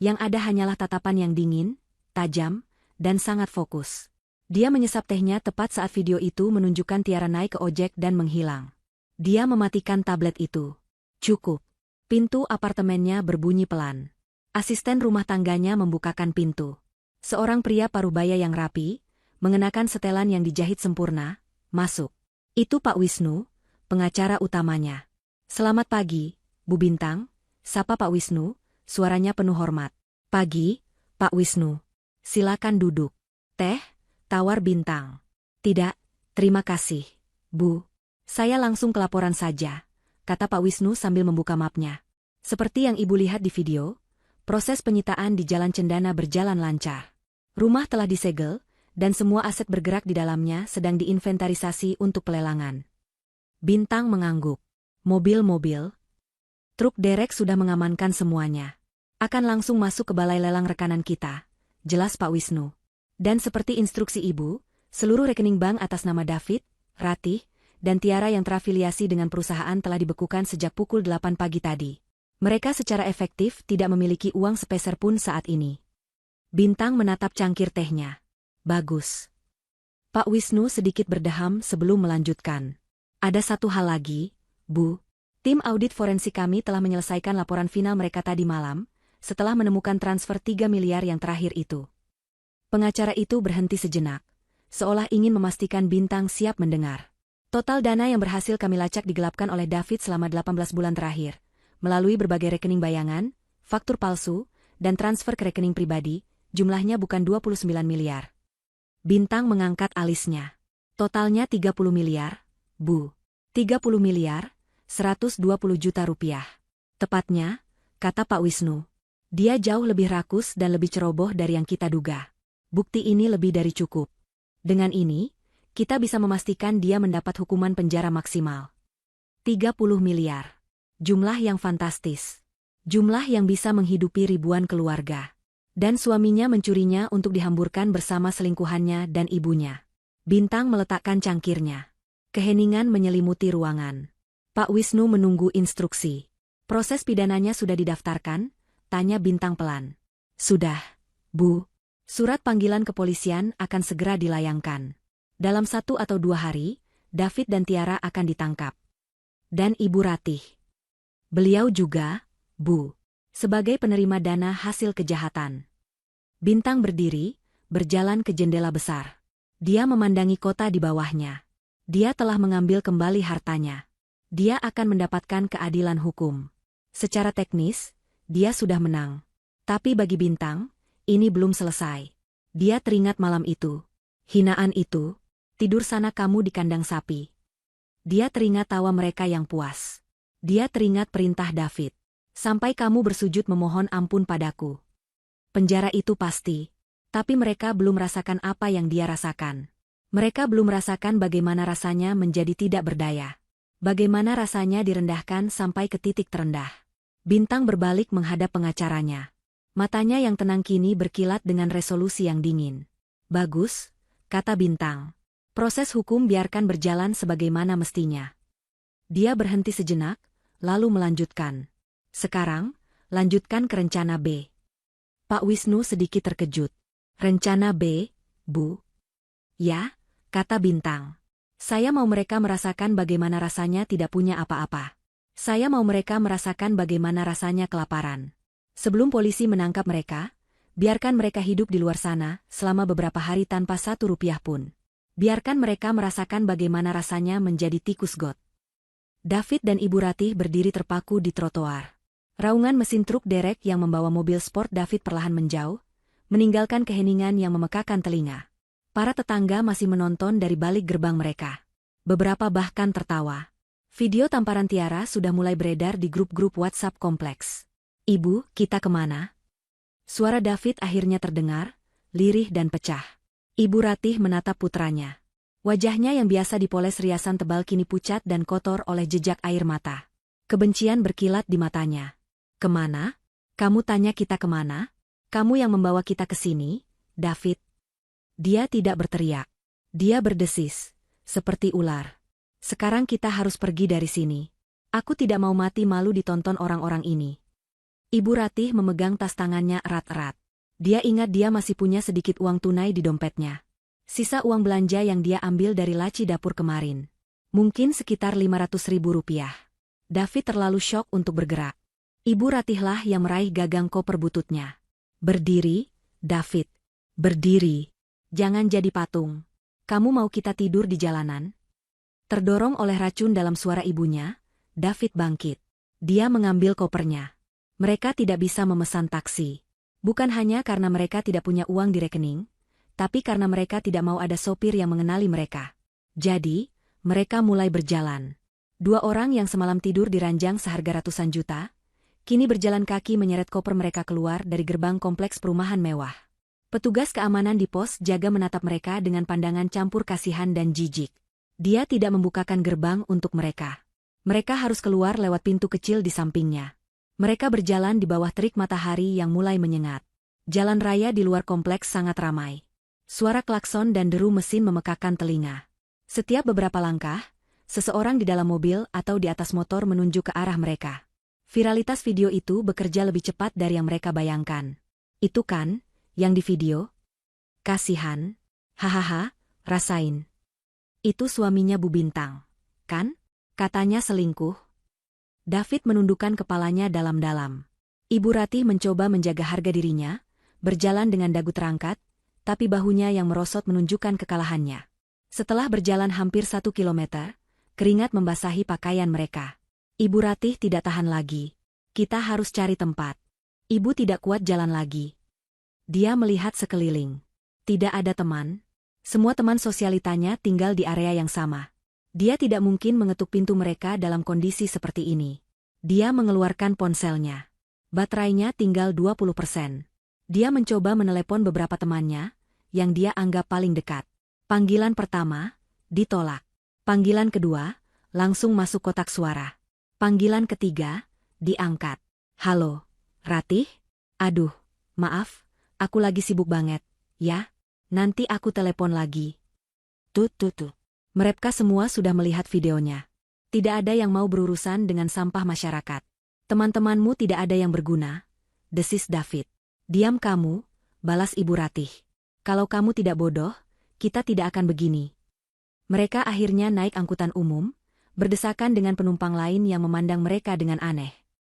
A: Yang ada hanyalah tatapan yang dingin, tajam, dan sangat fokus. Dia menyesap tehnya tepat saat video itu menunjukkan Tiara naik ke ojek dan menghilang. Dia mematikan tablet itu. Cukup. Pintu apartemennya berbunyi pelan. Asisten rumah tangganya membukakan pintu. Seorang pria parubaya yang rapi, mengenakan setelan yang dijahit sempurna, masuk. Itu Pak Wisnu, pengacara utamanya. Selamat pagi, Bu Bintang, sapa Pak Wisnu. Suaranya penuh hormat. Pagi, Pak Wisnu. Silakan duduk. Teh, tawar Bintang. Tidak, terima kasih, Bu. Saya langsung ke laporan saja, kata Pak Wisnu sambil membuka mapnya. Seperti yang Ibu lihat di video, proses penyitaan di Jalan Cendana berjalan lancar. Rumah telah disegel, dan semua aset bergerak di dalamnya sedang diinventarisasi untuk pelelangan. Bintang mengangguk. Mobil-mobil, truk derek sudah mengamankan semuanya. Akan langsung masuk ke balai lelang rekanan kita, jelas Pak Wisnu. Dan seperti instruksi Ibu, seluruh rekening bank atas nama David, Ratih, dan Tiara yang terafiliasi dengan perusahaan telah dibekukan sejak pukul 8 pagi tadi. Mereka secara efektif tidak memiliki uang sepeser pun saat ini. Bintang menatap cangkir tehnya. Bagus. Pak Wisnu sedikit berdeham sebelum melanjutkan. Ada satu hal lagi, Bu. Tim audit forensik kami telah menyelesaikan laporan final mereka tadi malam, setelah menemukan transfer 3 miliar yang terakhir itu. Pengacara itu berhenti sejenak, seolah ingin memastikan Bintang siap mendengar. Total dana yang berhasil kami lacak digelapkan oleh David selama 18 bulan terakhir, melalui berbagai rekening bayangan, faktur palsu, dan transfer ke rekening pribadi, jumlahnya bukan 29 miliar. Bintang mengangkat alisnya. Totalnya 30 miliar, Bu. 30 miliar, 120 juta rupiah. Tepatnya, kata Pak Wisnu. Dia jauh lebih rakus dan lebih ceroboh dari yang kita duga. Bukti ini lebih dari cukup. Dengan ini, kita bisa memastikan dia mendapat hukuman penjara maksimal. 30 miliar. Jumlah yang fantastis. Jumlah yang bisa menghidupi ribuan keluarga. Dan suaminya mencurinya untuk dihamburkan bersama selingkuhannya dan ibunya. Bintang meletakkan cangkirnya. Keheningan menyelimuti ruangan. Pak Wisnu menunggu instruksi. Proses pidananya sudah didaftarkan? Tanya Bintang pelan. Sudah, Bu. Surat panggilan kepolisian akan segera dilayangkan. Dalam 1 atau 2 hari, David dan Tiara akan ditangkap. Dan Ibu Ratih. Beliau juga, Bu. Sebagai penerima dana hasil kejahatan. Bintang berdiri, berjalan ke jendela besar. Dia memandangi kota di bawahnya. Dia telah mengambil kembali hartanya. Dia akan mendapatkan keadilan hukum. Secara teknis, dia sudah menang. Tapi bagi Bintang, ini belum selesai. Dia teringat malam itu. Hinaan itu. Tidur sana kamu di kandang sapi. Dia teringat tawa mereka yang puas. Dia teringat perintah David. Sampai kamu bersujud memohon ampun padaku. Penjara itu pasti. Tapi mereka belum merasakan apa yang dia rasakan. Mereka belum merasakan bagaimana rasanya menjadi tidak berdaya. Bagaimana rasanya direndahkan sampai ke titik terendah. Bintang berbalik menghadap pengacaranya. Matanya yang tenang kini berkilat dengan resolusi yang dingin. Bagus, kata Bintang. Proses hukum biarkan berjalan sebagaimana mestinya. Dia berhenti sejenak, lalu melanjutkan. Sekarang, lanjutkan ke rencana B. Pak Wisnu sedikit terkejut. Rencana B, Bu? Ya, kata Bintang. Saya mau mereka merasakan bagaimana rasanya tidak punya apa-apa. Saya mau mereka merasakan bagaimana rasanya kelaparan. Sebelum polisi menangkap mereka, biarkan mereka hidup di luar sana selama beberapa hari tanpa 1 rupiah pun. Biarkan mereka merasakan bagaimana rasanya menjadi tikus got. David dan Ibu Ratih berdiri terpaku di trotoar. Raungan mesin truk derek yang membawa mobil sport David perlahan menjauh, meninggalkan keheningan yang memekakan telinga. Para tetangga masih menonton dari balik gerbang mereka. Beberapa bahkan tertawa. Video tamparan Tiara sudah mulai beredar di grup-grup WhatsApp kompleks. Ibu, kita kemana? Suara David akhirnya terdengar, lirih dan pecah. Ibu Ratih menatap putranya. Wajahnya yang biasa dipoles riasan tebal kini pucat dan kotor oleh jejak air mata. Kebencian berkilat di matanya. Kemana? Kamu tanya kita kemana? Kamu yang membawa kita ke sini, David. Dia tidak berteriak. Dia berdesis, seperti ular. Sekarang kita harus pergi dari sini. Aku tidak mau mati malu ditonton orang-orang ini. Ibu Ratih memegang tas tangannya erat-erat. Dia ingat dia masih punya sedikit uang tunai di dompetnya. Sisa uang belanja yang dia ambil dari laci dapur kemarin. Mungkin sekitar 500.000 rupiah. David terlalu syok untuk bergerak. Ibu Ratihlah yang meraih gagang koper bututnya. Berdiri, David. Berdiri. Jangan jadi patung. Kamu mau kita tidur di jalanan? Terdorong oleh racun dalam suara ibunya, David bangkit. Dia mengambil kopernya. Mereka tidak bisa memesan taksi. Bukan hanya karena mereka tidak punya uang di rekening, tapi karena mereka tidak mau ada sopir yang mengenali mereka. Jadi, mereka mulai berjalan. 2 orang yang semalam tidur di ranjang seharga ratusan juta, kini berjalan kaki menyeret koper mereka keluar dari gerbang kompleks perumahan mewah. Petugas keamanan di pos jaga menatap mereka dengan pandangan campur kasihan dan jijik. Dia tidak membukakan gerbang untuk mereka. Mereka harus keluar lewat pintu kecil di sampingnya. Mereka berjalan di bawah terik matahari yang mulai menyengat. Jalan raya di luar kompleks sangat ramai. Suara klakson dan deru mesin memekakan telinga. Setiap beberapa langkah, seseorang di dalam mobil atau di atas motor menunjuk ke arah mereka. Viralitas video itu bekerja lebih cepat dari yang mereka bayangkan. Itu kan, yang di video? Kasihan. Hahaha, rasain. Itu suaminya Bu Bintang, kan? Katanya selingkuh. David menundukkan kepalanya dalam-dalam. Ibu Ratih mencoba menjaga harga dirinya, berjalan dengan dagu terangkat, tapi bahunya yang merosot menunjukkan kekalahannya. Setelah berjalan hampir 1 kilometer, keringat membasahi pakaian mereka. Ibu Ratih tidak tahan lagi. Kita harus cari tempat. Ibu tidak kuat jalan lagi. Dia melihat sekeliling. Tidak ada teman. Semua teman sosialitanya tinggal di area yang sama. Dia tidak mungkin mengetuk pintu mereka dalam kondisi seperti ini. Dia mengeluarkan ponselnya. Baterainya tinggal 20%. Dia mencoba menelepon beberapa temannya, yang dia anggap paling dekat. Panggilan pertama, ditolak. Panggilan kedua, langsung masuk kotak suara. Panggilan ketiga, diangkat. Halo, Ratih? Aduh, maaf, aku lagi sibuk banget, ya? Nanti aku telepon lagi. Tut. Mereka semua sudah melihat videonya. Tidak ada yang mau berurusan dengan sampah masyarakat. Teman-temanmu tidak ada yang berguna, desis David. Diam kamu, balas Ibu Ratih. Kalau kamu tidak bodoh, kita tidak akan begini. Mereka akhirnya naik angkutan umum, berdesakan dengan penumpang lain yang memandang mereka dengan aneh.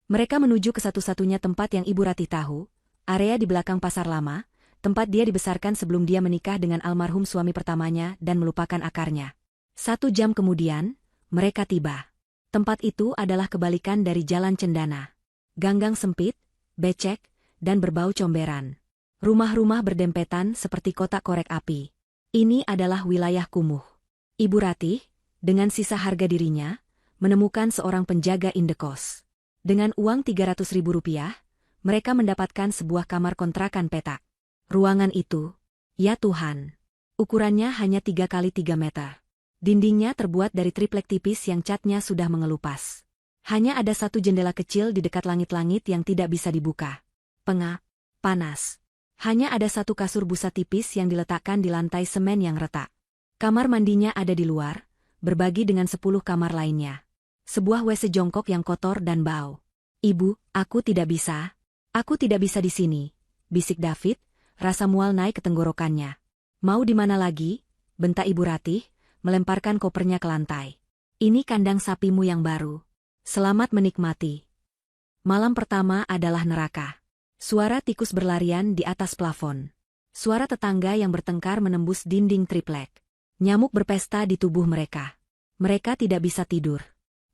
A: Mereka menuju ke satu-satunya tempat yang Ibu Ratih tahu, area di belakang pasar lama, tempat dia dibesarkan sebelum dia menikah dengan almarhum suami pertamanya dan melupakan akarnya. 1 jam kemudian, mereka tiba. Tempat itu adalah kebalikan dari Jalan Cendana. Ganggang sempit, becek, dan berbau comberan. Rumah-rumah berdempetan seperti kotak korek api. Ini adalah wilayah kumuh. Ibu Ratih, dengan sisa harga dirinya, menemukan seorang penjaga indekos. Dengan uang Rp300.000, mereka mendapatkan sebuah kamar kontrakan petak. Ruangan itu, ya Tuhan, ukurannya hanya 3 kali 3 meter. Dindingnya terbuat dari triplek tipis yang catnya sudah mengelupas. Hanya ada satu jendela kecil di dekat langit-langit yang tidak bisa dibuka. Pengap, panas. Hanya ada satu kasur busa tipis yang diletakkan di lantai semen yang retak. Kamar mandinya ada di luar, berbagi dengan 10 kamar lainnya. Sebuah WC jongkok yang kotor dan bau. Ibu, aku tidak bisa. Aku tidak bisa di sini, bisik David, rasa mual naik ke tenggorokannya. Mau di mana lagi? Bentak Ibu Ratih, melemparkan kopernya ke lantai. Ini kandang sapimu yang baru. Selamat menikmati. Malam pertama adalah neraka. Suara tikus berlarian di atas plafon. Suara tetangga yang bertengkar menembus dinding triplek. Nyamuk berpesta di tubuh mereka. Mereka tidak bisa tidur.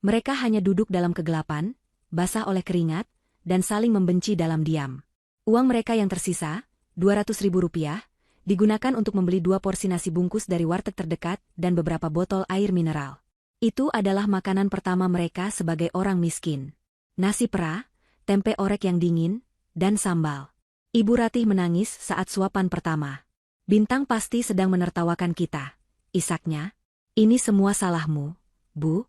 A: Mereka hanya duduk dalam kegelapan, basah oleh keringat, dan saling membenci dalam diam. Uang mereka yang tersisa, Rp200.000, digunakan untuk membeli 2 porsi nasi bungkus dari warteg terdekat dan beberapa botol air mineral. Itu adalah makanan pertama mereka sebagai orang miskin. Nasi pera, tempe orek yang dingin, dan sambal. Ibu Ratih menangis saat suapan pertama. Bintang pasti sedang menertawakan kita, isaknya. Ini semua salahmu, Bu.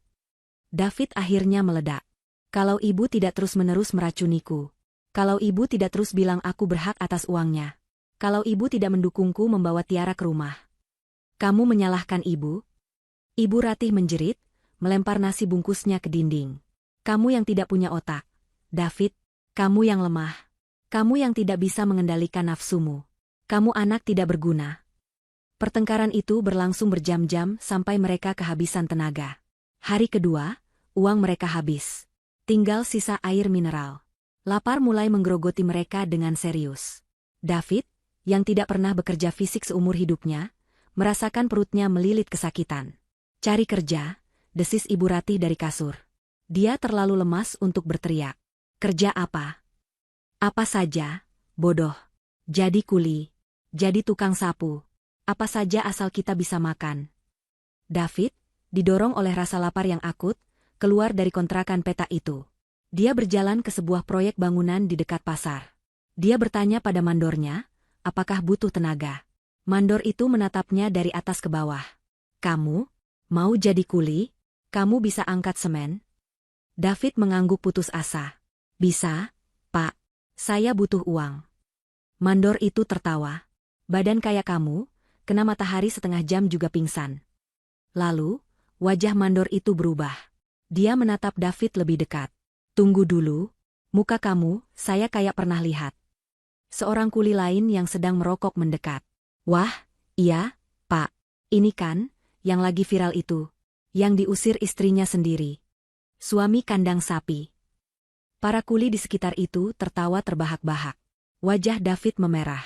A: David akhirnya meledak. Kalau ibu tidak terus-menerus meracuniku. Kalau ibu tidak terus bilang aku berhak atas uangnya. Kalau ibu tidak mendukungku membawa Tiara ke rumah. Kamu menyalahkan ibu? Ibu Ratih menjerit, melempar nasi bungkusnya ke dinding. Kamu yang tidak punya otak. David, kamu yang lemah. Kamu yang tidak bisa mengendalikan nafsumu. Kamu anak tidak berguna. Pertengkaran itu berlangsung berjam-jam sampai mereka kehabisan tenaga. Hari kedua, uang mereka habis. Tinggal sisa air mineral. Lapar mulai menggerogoti mereka dengan serius. David, yang tidak pernah bekerja fisik seumur hidupnya, merasakan perutnya melilit kesakitan. Cari kerja, desis Ibu Ratih dari kasur. Dia terlalu lemas untuk berteriak. Kerja apa? Apa saja, bodoh. Jadi kuli. Jadi tukang sapu. Apa saja asal kita bisa makan. David, didorong oleh rasa lapar yang akut, keluar dari kontrakan petak itu. Dia berjalan ke sebuah proyek bangunan di dekat pasar. Dia bertanya pada mandornya, apakah butuh tenaga. Mandor itu menatapnya dari atas ke bawah. Kamu? Mau jadi kuli? Kamu bisa angkat semen? David mengangguk putus asa. Bisa, Pak. Saya butuh uang. Mandor itu tertawa. Badan kayak kamu, kena matahari setengah jam juga pingsan. Lalu, wajah mandor itu berubah. Dia menatap David lebih dekat. Tunggu dulu, muka kamu, saya kayak pernah lihat. Seorang kuli lain yang sedang merokok mendekat. Wah, iya, Pak. Ini kan, yang lagi viral itu. Yang diusir istrinya sendiri. Suami kandang sapi. Para kuli di sekitar itu tertawa terbahak-bahak. Wajah David memerah.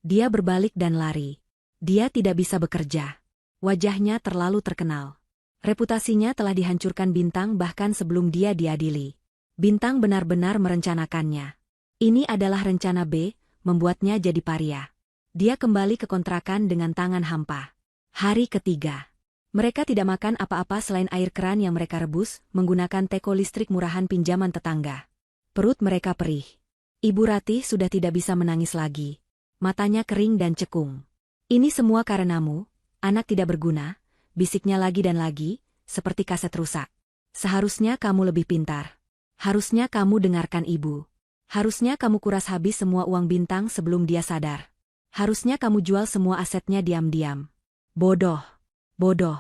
A: Dia berbalik dan lari. Dia tidak bisa bekerja. Wajahnya terlalu terkenal. Reputasinya telah dihancurkan Bintang bahkan sebelum dia diadili. Bintang benar-benar merencanakannya. Ini adalah rencana B, membuatnya jadi paria. Dia kembali ke kontrakan dengan tangan hampa. Hari ketiga. Mereka tidak makan apa-apa selain air keran yang mereka rebus, menggunakan teko listrik murahan pinjaman tetangga. Perut mereka perih. Ibu Ratih sudah tidak bisa menangis lagi. Matanya kering dan cekung. Ini semua karenamu, anak tidak berguna, bisiknya lagi dan lagi, seperti kaset rusak. Seharusnya kamu lebih pintar. Harusnya kamu dengarkan ibu. Harusnya kamu kuras habis semua uang Bintang sebelum dia sadar. Harusnya kamu jual semua asetnya diam-diam. Bodoh. Bodoh.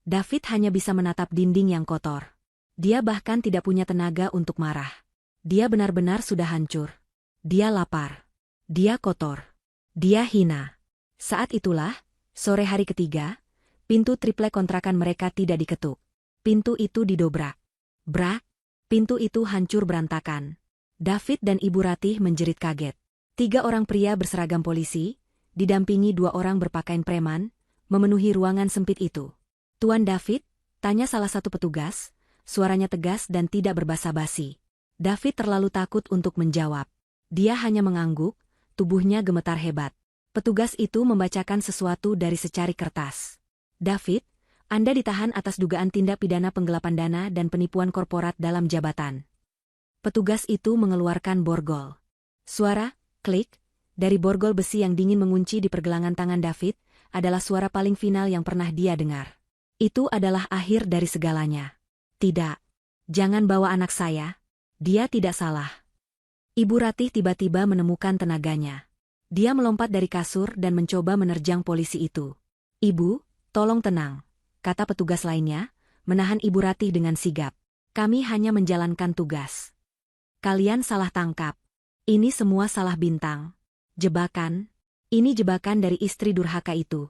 A: David hanya bisa menatap dinding yang kotor. Dia bahkan tidak punya tenaga untuk marah. Dia benar-benar sudah hancur. Dia lapar. Dia kotor. Dia hina. Saat itulah, sore hari ketiga, pintu triplek kontrakan mereka tidak diketuk. Pintu itu didobrak. Brak. Pintu itu hancur berantakan. David dan Ibu Ratih menjerit kaget. 3 orang pria berseragam polisi, didampingi 2 orang berpakaian preman, memenuhi ruangan sempit itu. Tuan David, tanya salah satu petugas, suaranya tegas dan tidak berbasa-basi. David terlalu takut untuk menjawab. Dia hanya mengangguk, tubuhnya gemetar hebat. Petugas itu membacakan sesuatu dari secari kertas. David, Anda ditahan atas dugaan tindak pidana penggelapan dana dan penipuan korporat dalam jabatan. Petugas itu mengeluarkan borgol. Suara, klik, dari borgol besi yang dingin mengunci di pergelangan tangan David, adalah suara paling final yang pernah dia dengar. Itu adalah akhir dari segalanya. Tidak. Jangan bawa anak saya. Dia tidak salah. Ibu Ratih tiba-tiba menemukan tenaganya. Dia melompat dari kasur dan mencoba menerjang polisi itu. Ibu, tolong tenang, kata petugas lainnya, menahan Ibu Ratih dengan sigap. Kami hanya menjalankan tugas. Kalian salah tangkap. Ini semua salah Bintang. Jebakan. Ini jebakan dari istri durhaka itu.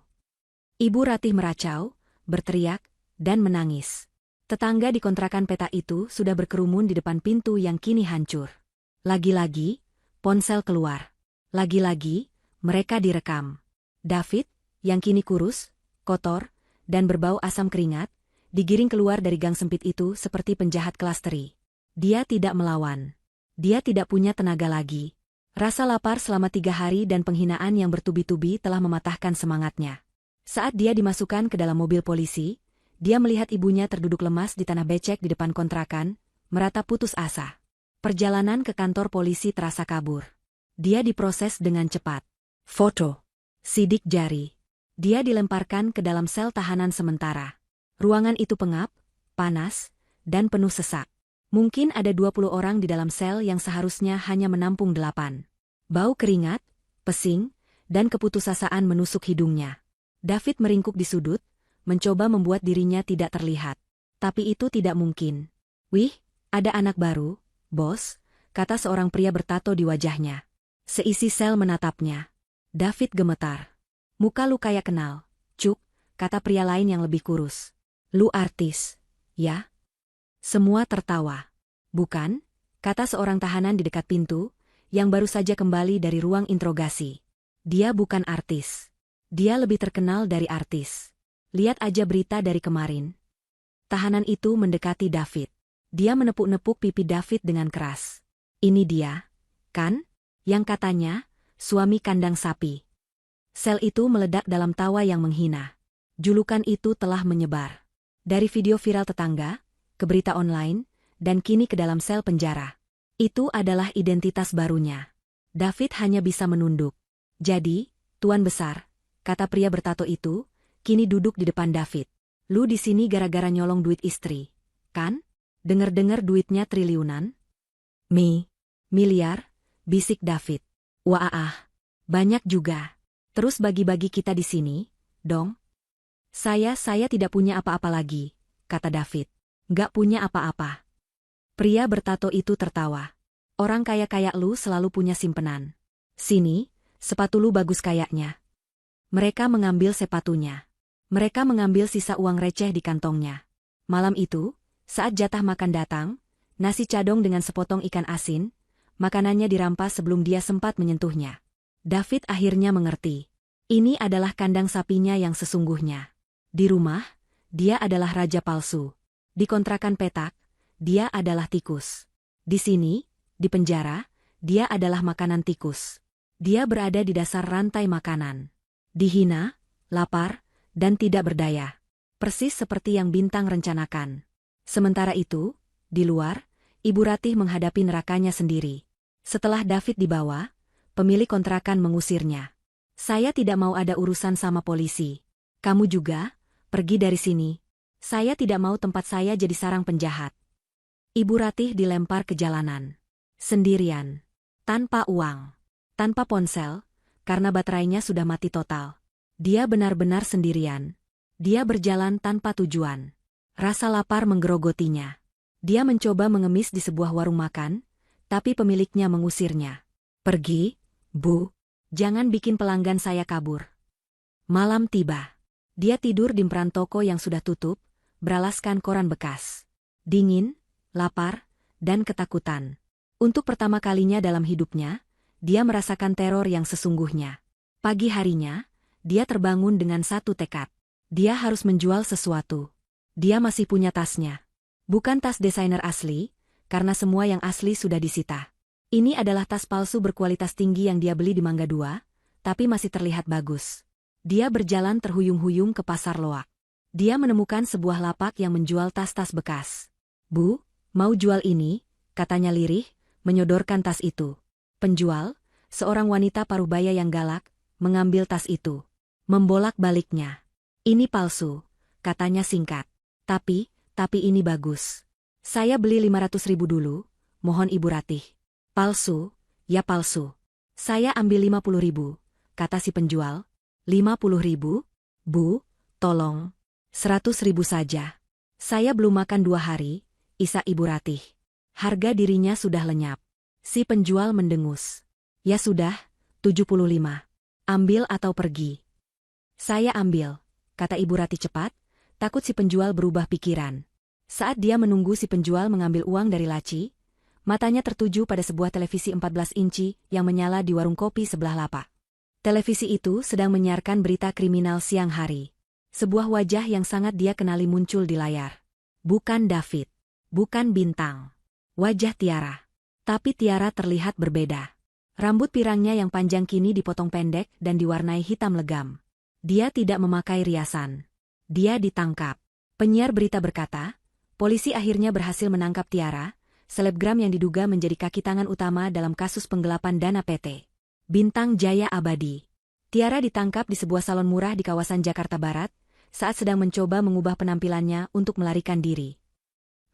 A: Ibu Ratih meracau, berteriak, dan menangis. Tetangga di kontrakan petak itu sudah berkerumun di depan pintu yang kini hancur. Lagi-lagi, ponsel keluar. Lagi-lagi, mereka direkam. David, yang kini kurus, kotor, dan berbau asam keringat, digiring keluar dari gang sempit itu seperti penjahat kelas teri. Dia tidak melawan. Dia tidak punya tenaga lagi. Rasa lapar selama 3 hari dan penghinaan yang bertubi-tubi telah mematahkan semangatnya. Saat dia dimasukkan ke dalam mobil polisi, dia melihat ibunya terduduk lemas di tanah becek di depan kontrakan, merata putus asa. Perjalanan ke kantor polisi terasa kabur. Dia diproses dengan cepat. Foto. Sidik jari. Dia dilemparkan ke dalam sel tahanan sementara. Ruangan itu pengap, panas, dan penuh sesak. Mungkin ada 20 orang di dalam sel yang seharusnya hanya menampung 8. Bau keringat, pesing, dan keputusasaan menusuk hidungnya. David meringkuk di sudut, mencoba membuat dirinya tidak terlihat. Tapi itu tidak mungkin. Wih, ada anak baru, bos, kata seorang pria bertato di wajahnya. Seisi sel menatapnya. David gemetar. Muka lu kayak kenal, Cuk, kata pria lain yang lebih kurus. Lu artis, ya? Semua tertawa. Bukan, kata seorang tahanan di dekat pintu, yang baru saja kembali dari ruang interogasi. Dia bukan artis. Dia lebih terkenal dari artis. Lihat aja berita dari kemarin. Tahanan itu mendekati David. Dia menepuk-nepuk pipi David dengan keras. Ini dia, kan? Yang katanya, suami kandang sapi. Sel itu meledak dalam tawa yang menghina. Julukan itu telah menyebar. Dari video viral tetangga, ke berita online, dan kini ke dalam sel penjara. Itu adalah identitas barunya. David hanya bisa menunduk. Jadi, Tuan Besar, kata pria bertato itu, kini duduk di depan David. Lu di sini gara-gara nyolong duit istri, kan? Dengar-dengar duitnya triliunan? Miliar, bisik David. Wah, banyak juga. Terus bagi-bagi kita di sini, dong? Saya tidak punya apa-apa lagi, kata David. Gak punya apa-apa. Pria bertato itu tertawa. Orang kaya kayak lu selalu punya simpenan. Sini, sepatu lu bagus kayaknya. Mereka mengambil sepatunya. Mereka mengambil sisa uang receh di kantongnya. Malam itu, saat jatah makan datang, nasi cadong dengan sepotong ikan asin, makanannya dirampas sebelum dia sempat menyentuhnya. David akhirnya mengerti. Ini adalah kandang sapinya yang sesungguhnya. Di rumah, dia adalah raja palsu. Di kontrakan petak, dia adalah tikus. Di sini, di penjara, dia adalah makanan tikus. Dia berada di dasar rantai makanan. Dihina, lapar, dan tidak berdaya. Persis seperti yang Bintang rencanakan. Sementara itu, di luar, Ibu Ratih menghadapi nerakanya sendiri. Setelah David dibawa, pemilik kontrakan mengusirnya. Saya tidak mau ada urusan sama polisi. Kamu juga, pergi dari sini. Saya tidak mau tempat saya jadi sarang penjahat. Ibu Ratih dilempar ke jalanan. Sendirian. Tanpa uang. Tanpa ponsel, karena baterainya sudah mati total. Dia benar-benar sendirian. Dia berjalan tanpa tujuan. Rasa lapar menggerogotinya. Dia mencoba mengemis di sebuah warung makan, tapi pemiliknya mengusirnya. Pergi, Bu. Jangan bikin pelanggan saya kabur. Malam tiba. Dia tidur di emperan toko yang sudah tutup, beralaskan koran bekas. Dingin, lapar, dan ketakutan. Untuk pertama kalinya dalam hidupnya, dia merasakan teror yang sesungguhnya. Pagi harinya, dia terbangun dengan satu tekad. Dia harus menjual sesuatu. Dia masih punya tasnya. Bukan tas desainer asli, karena semua yang asli sudah disita. Ini adalah tas palsu berkualitas tinggi yang dia beli di Mangga 2, tapi masih terlihat bagus. Dia berjalan terhuyung-huyung ke pasar loak. Dia menemukan sebuah lapak yang menjual tas-tas bekas. "Bu, mau jual ini?" katanya lirih, menyodorkan tas itu. Penjual, seorang wanita parubaya yang galak, mengambil tas itu. Membolak-baliknya. "Ini palsu," katanya singkat. Tapi ini bagus. "Saya beli 500.000 dulu, mohon Ibu Ratih." "Palsu, ya palsu." "Saya ambil 50.000, kata si penjual. 50.000? "Bu, tolong. 100.000 saja. Saya belum makan 2 hari, isak Ibu Ratih." Harga dirinya sudah lenyap. Si penjual mendengus. "Ya sudah, 75. Ambil atau pergi." "Saya ambil," kata Ibu Ratih cepat, takut si penjual berubah pikiran. Saat dia menunggu si penjual mengambil uang dari laci, matanya tertuju pada sebuah televisi 14 inci yang menyala di warung kopi sebelah lapak. Televisi itu sedang menyiarkan berita kriminal siang hari. Sebuah wajah yang sangat dia kenali muncul di layar. Bukan David. Bukan Bintang. Wajah Tiara. Tapi Tiara terlihat berbeda. Rambut pirangnya yang panjang kini dipotong pendek dan diwarnai hitam legam. Dia tidak memakai riasan. Dia ditangkap. Penyiar berita berkata, polisi akhirnya berhasil menangkap Tiara, selebgram yang diduga menjadi kaki tangan utama dalam kasus penggelapan dana PT Bintang Jaya Abadi. Tiara ditangkap di sebuah salon murah di kawasan Jakarta Barat, saat sedang mencoba mengubah penampilannya untuk melarikan diri.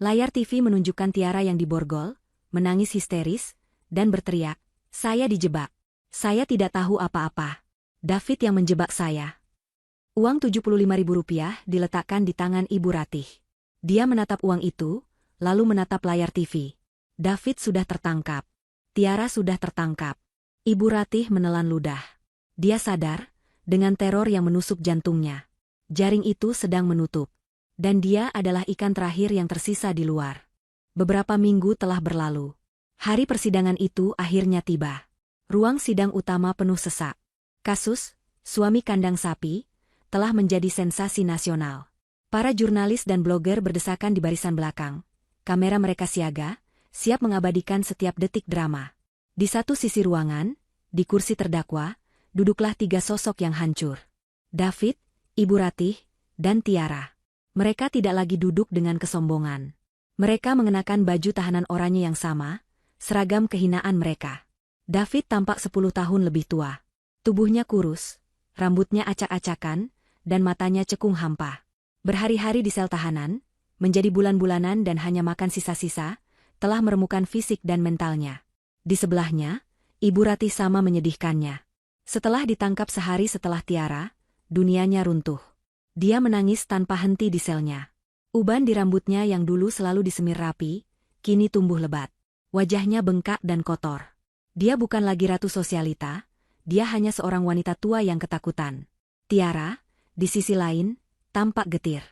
A: Layar TV menunjukkan Tiara yang diborgol, menangis histeris, dan berteriak, "Saya dijebak. Saya tidak tahu apa-apa. David yang menjebak saya." Uang Rp75.000 diletakkan di tangan Ibu Ratih. Dia menatap uang itu, lalu menatap layar TV. David sudah tertangkap. Tiara sudah tertangkap. Ibu Ratih menelan ludah. Dia sadar, dengan teror yang menusuk jantungnya. Jaring itu sedang menutup. Dan dia adalah ikan terakhir yang tersisa di luar. Beberapa minggu telah berlalu. Hari persidangan itu akhirnya tiba. Ruang sidang utama penuh sesak. Kasus, suami kandang sapi, telah menjadi sensasi nasional. Para jurnalis dan blogger berdesakan di barisan belakang. Kamera mereka siaga, siap mengabadikan setiap detik drama. Di satu sisi ruangan, di kursi terdakwa, duduklah 3 sosok yang hancur. David, Ibu Ratih, dan Tiara. Mereka tidak lagi duduk dengan kesombongan. Mereka mengenakan baju tahanan oranye yang sama, seragam kehinaan mereka. David tampak 10 tahun lebih tua. Tubuhnya kurus, rambutnya acak-acakan, dan matanya cekung hampa. Berhari-hari di sel tahanan, menjadi bulan-bulanan dan hanya makan sisa-sisa, telah meremukkan fisik dan mentalnya. Di sebelahnya, Ibu Ratih sama menyedihkannya. Setelah ditangkap sehari setelah Tiara, dunianya runtuh. Dia menangis tanpa henti di selnya. Uban di rambutnya yang dulu selalu disemir rapi, kini tumbuh lebat. Wajahnya bengkak dan kotor. Dia bukan lagi ratu sosialita, dia hanya seorang wanita tua yang ketakutan. Tiara, di sisi lain, tampak getir.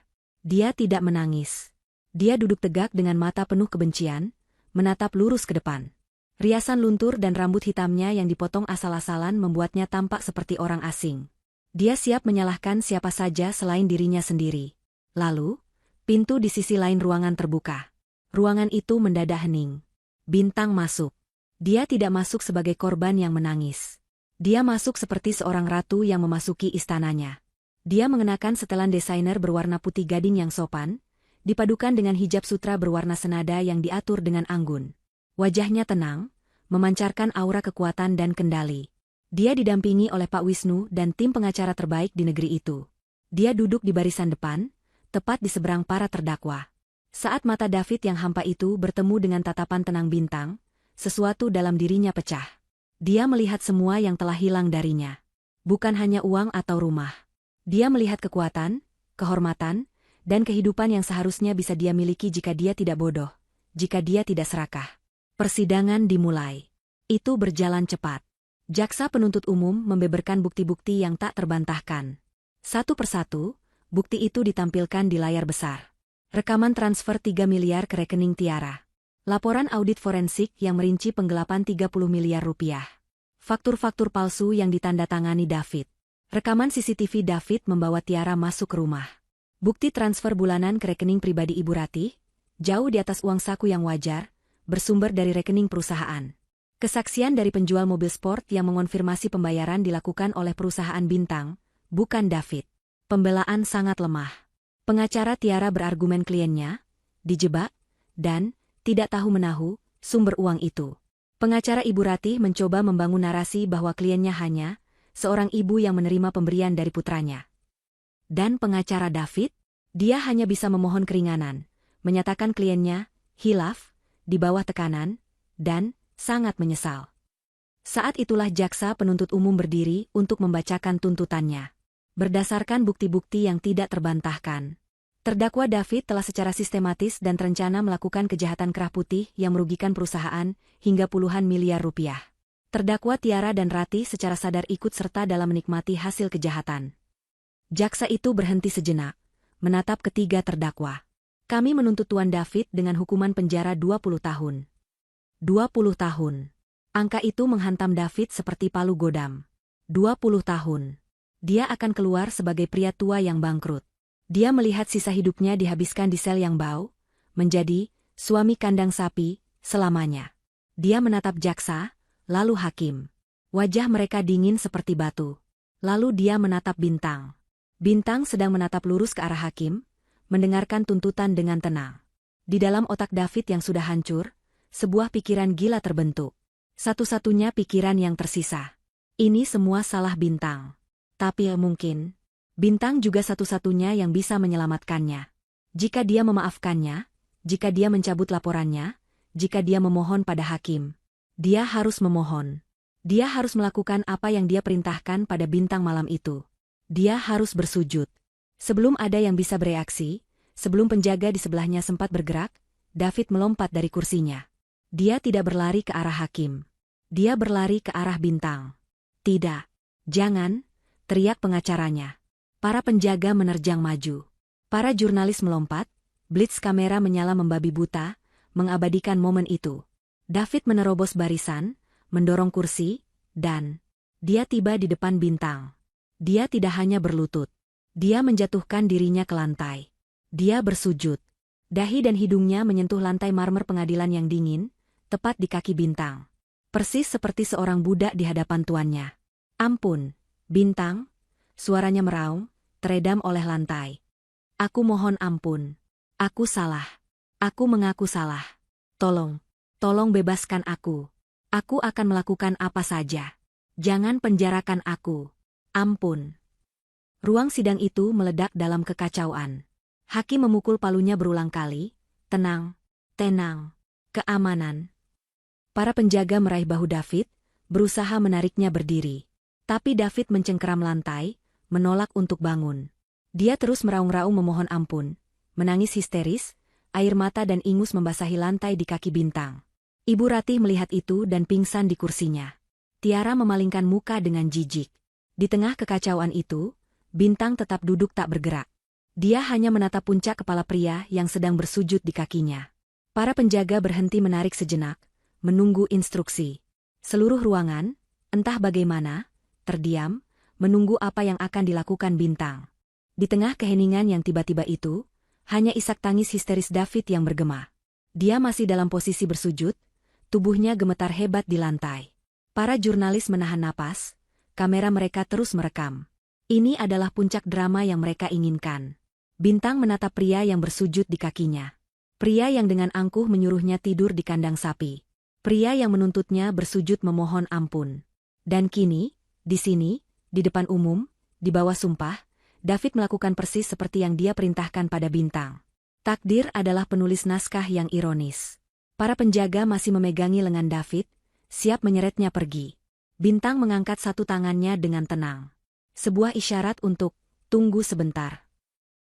A: Dia tidak menangis. Dia duduk tegak dengan mata penuh kebencian, menatap lurus ke depan. Riasan luntur dan rambut hitamnya yang dipotong asal-asalan membuatnya tampak seperti orang asing. Dia siap menyalahkan siapa saja selain dirinya sendiri. Lalu, pintu di sisi lain ruangan terbuka. Ruangan itu mendadak hening. Bintang masuk. Dia tidak masuk sebagai korban yang menangis. Dia masuk seperti seorang ratu yang memasuki istananya. Dia mengenakan setelan desainer berwarna putih gading yang sopan, dipadukan dengan hijab sutra berwarna senada yang diatur dengan anggun. Wajahnya tenang, memancarkan aura kekuatan dan kendali. Dia didampingi oleh Pak Wisnu dan tim pengacara terbaik di negeri itu. Dia duduk di barisan depan, tepat di seberang para terdakwa. Saat mata David yang hampa itu bertemu dengan tatapan tenang Bintang, sesuatu dalam dirinya pecah. Dia melihat semua yang telah hilang darinya. Bukan hanya uang atau rumah. Dia melihat kekuatan, kehormatan, dan kehidupan yang seharusnya bisa dia miliki jika dia tidak bodoh, jika dia tidak serakah. Persidangan dimulai. Itu berjalan cepat. Jaksa penuntut umum membeberkan bukti-bukti yang tak terbantahkan. Satu persatu, bukti itu ditampilkan di layar besar. Rekaman transfer 3 miliar ke rekening Tiara. Laporan audit forensik yang merinci penggelapan 30 miliar rupiah. Faktur-faktur palsu yang ditandatangani David. Rekaman CCTV David membawa Tiara masuk ke rumah. Bukti transfer bulanan ke rekening pribadi Ibu Ratih, jauh di atas uang saku yang wajar, bersumber dari rekening perusahaan. Kesaksian dari penjual mobil sport yang mengonfirmasi pembayaran dilakukan oleh perusahaan Bintang, bukan David. Pembelaan sangat lemah. Pengacara Tiara berargumen kliennya dijebak dan tidak tahu menahu sumber uang itu. Pengacara Ibu Ratih mencoba membangun narasi bahwa kliennya hanya seorang ibu yang menerima pemberian dari putranya. Dan pengacara David, dia hanya bisa memohon keringanan, menyatakan kliennya hilaf, di bawah tekanan, dan sangat menyesal. Saat itulah jaksa penuntut umum berdiri untuk membacakan tuntutannya. Berdasarkan bukti-bukti yang tidak terbantahkan, terdakwa David telah secara sistematis dan terencana melakukan kejahatan kerah putih yang merugikan perusahaan hingga puluhan miliar rupiah. Terdakwa Tiara dan Ratih secara sadar ikut serta dalam menikmati hasil kejahatan. Jaksa itu berhenti sejenak, menatap ketiga terdakwa. Kami menuntut Tuan David dengan hukuman penjara 20 tahun. 20 tahun. Angka itu menghantam David seperti palu godam. 20 tahun. Dia akan keluar sebagai pria tua yang bangkrut. Dia melihat sisa hidupnya dihabiskan di sel yang bau, menjadi suami kandang sapi selamanya. Dia menatap jaksa, lalu hakim. Wajah mereka dingin seperti batu. Lalu dia menatap Bintang. Bintang sedang menatap lurus ke arah hakim, mendengarkan tuntutan dengan tenang. Di dalam otak David yang sudah hancur, sebuah pikiran gila terbentuk. Satu-satunya pikiran yang tersisa. Ini semua salah Bintang. Tapi mungkin, Bintang juga satu-satunya yang bisa menyelamatkannya. Jika dia memaafkannya, jika dia mencabut laporannya, jika dia memohon pada hakim. Dia harus memohon. Dia harus melakukan apa yang dia perintahkan pada Bintang malam itu. Dia harus bersujud. Sebelum ada yang bisa bereaksi, sebelum penjaga di sebelahnya sempat bergerak, David melompat dari kursinya. Dia tidak berlari ke arah hakim. Dia berlari ke arah Bintang. Tidak. Jangan, teriak pengacaranya. Para penjaga menerjang maju. Para jurnalis melompat, blitz kamera menyala membabi buta, mengabadikan momen itu. David menerobos barisan, mendorong kursi, dan dia tiba di depan Bintang. Dia tidak hanya berlutut. Dia menjatuhkan dirinya ke lantai. Dia bersujud. Dahi dan hidungnya menyentuh lantai marmer pengadilan yang dingin, tepat di kaki Bintang. Persis seperti seorang budak di hadapan tuannya. Ampun, Bintang, suaranya meraung, teredam oleh lantai. Aku mohon ampun. Aku salah. Aku mengaku salah. Tolong bebaskan aku. Aku akan melakukan apa saja. Jangan penjarakan aku. Ampun. Ruang sidang itu meledak dalam kekacauan. Hakim memukul palunya berulang kali. Tenang, tenang, keamanan. Para penjaga meraih bahu David, berusaha menariknya berdiri. Tapi David mencengkeram lantai, menolak untuk bangun. Dia terus meraung-raung memohon ampun, menangis histeris, air mata dan ingus membasahi lantai di kaki Bintang. Ibu Ratih melihat itu dan pingsan di kursinya. Tiara memalingkan muka dengan jijik. Di tengah kekacauan itu, Bintang tetap duduk tak bergerak. Dia hanya menatap puncak kepala pria yang sedang bersujud di kakinya. Para penjaga berhenti menarik sejenak, menunggu instruksi. Seluruh ruangan, entah bagaimana, terdiam, menunggu apa yang akan dilakukan Bintang. Di tengah keheningan yang tiba-tiba itu, hanya isak tangis histeris David yang bergema. Dia masih dalam posisi bersujud, tubuhnya gemetar hebat di lantai. Para jurnalis menahan napas, kamera mereka terus merekam. Ini adalah puncak drama yang mereka inginkan. Bintang menatap pria yang bersujud di kakinya. Pria yang dengan angkuh menyuruhnya tidur di kandang sapi. Pria yang menuntutnya bersujud memohon ampun. Dan kini, di sini, di depan umum, di bawah sumpah, David melakukan persis seperti yang dia perintahkan pada Bintang. Takdir adalah penulis naskah yang ironis. Para penjaga masih memegangi lengan David, siap menyeretnya pergi. Bintang mengangkat satu tangannya dengan tenang. Sebuah isyarat untuk tunggu sebentar.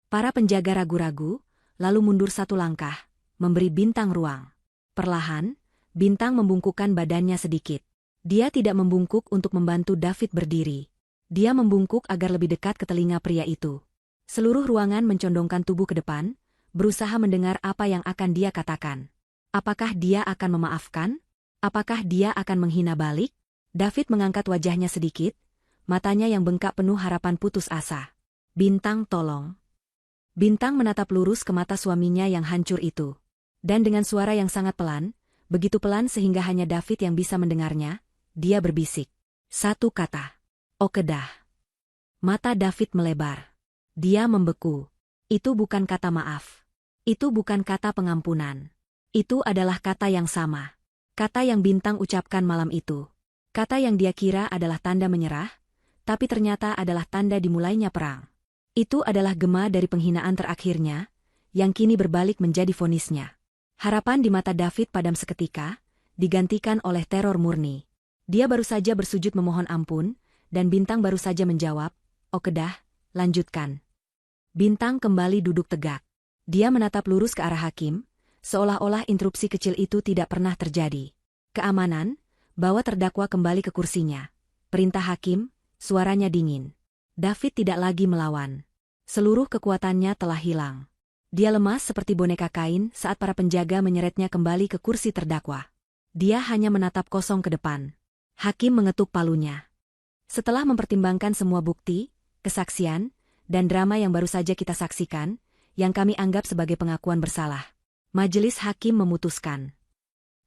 A: Para penjaga ragu-ragu, lalu mundur satu langkah, memberi Bintang ruang. Perlahan, Bintang membungkukkan badannya sedikit. Dia tidak membungkuk untuk membantu David berdiri. Dia membungkuk agar lebih dekat ke telinga pria itu. Seluruh ruangan mencondongkan tubuh ke depan, berusaha mendengar apa yang akan dia katakan. Apakah dia akan memaafkan? Apakah dia akan menghina balik? David mengangkat wajahnya sedikit, matanya yang bengkak penuh harapan putus asa. Bintang, tolong. Bintang menatap lurus ke mata suaminya yang hancur itu. Dan dengan suara yang sangat pelan, begitu pelan sehingga hanya David yang bisa mendengarnya, dia berbisik. Satu kata. Okedah. Mata David melebar. Dia membeku. Itu bukan kata maaf. Itu bukan kata pengampunan. Itu adalah kata yang sama. Kata yang Bintang ucapkan malam itu. Kata yang dia kira adalah tanda menyerah, tapi ternyata adalah tanda dimulainya perang. Itu adalah gema dari penghinaan terakhirnya, yang kini berbalik menjadi vonisnya. Harapan di mata David padam seketika, digantikan oleh teror murni. Dia baru saja bersujud memohon ampun, dan Bintang baru saja menjawab, "Oh kedah, lanjutkan." Bintang kembali duduk tegak. Dia menatap lurus ke arah hakim, seolah-olah interupsi kecil itu tidak pernah terjadi. Keamanan, bawa terdakwa kembali ke kursinya. Perintah hakim, suaranya dingin. David tidak lagi melawan. Seluruh kekuatannya telah hilang. Dia lemas seperti boneka kain saat para penjaga menyeretnya kembali ke kursi terdakwa. Dia hanya menatap kosong ke depan. Hakim mengetuk palunya. Setelah mempertimbangkan semua bukti, kesaksian, dan drama yang baru saja kita saksikan, yang kami anggap sebagai pengakuan bersalah, majelis hakim memutuskan.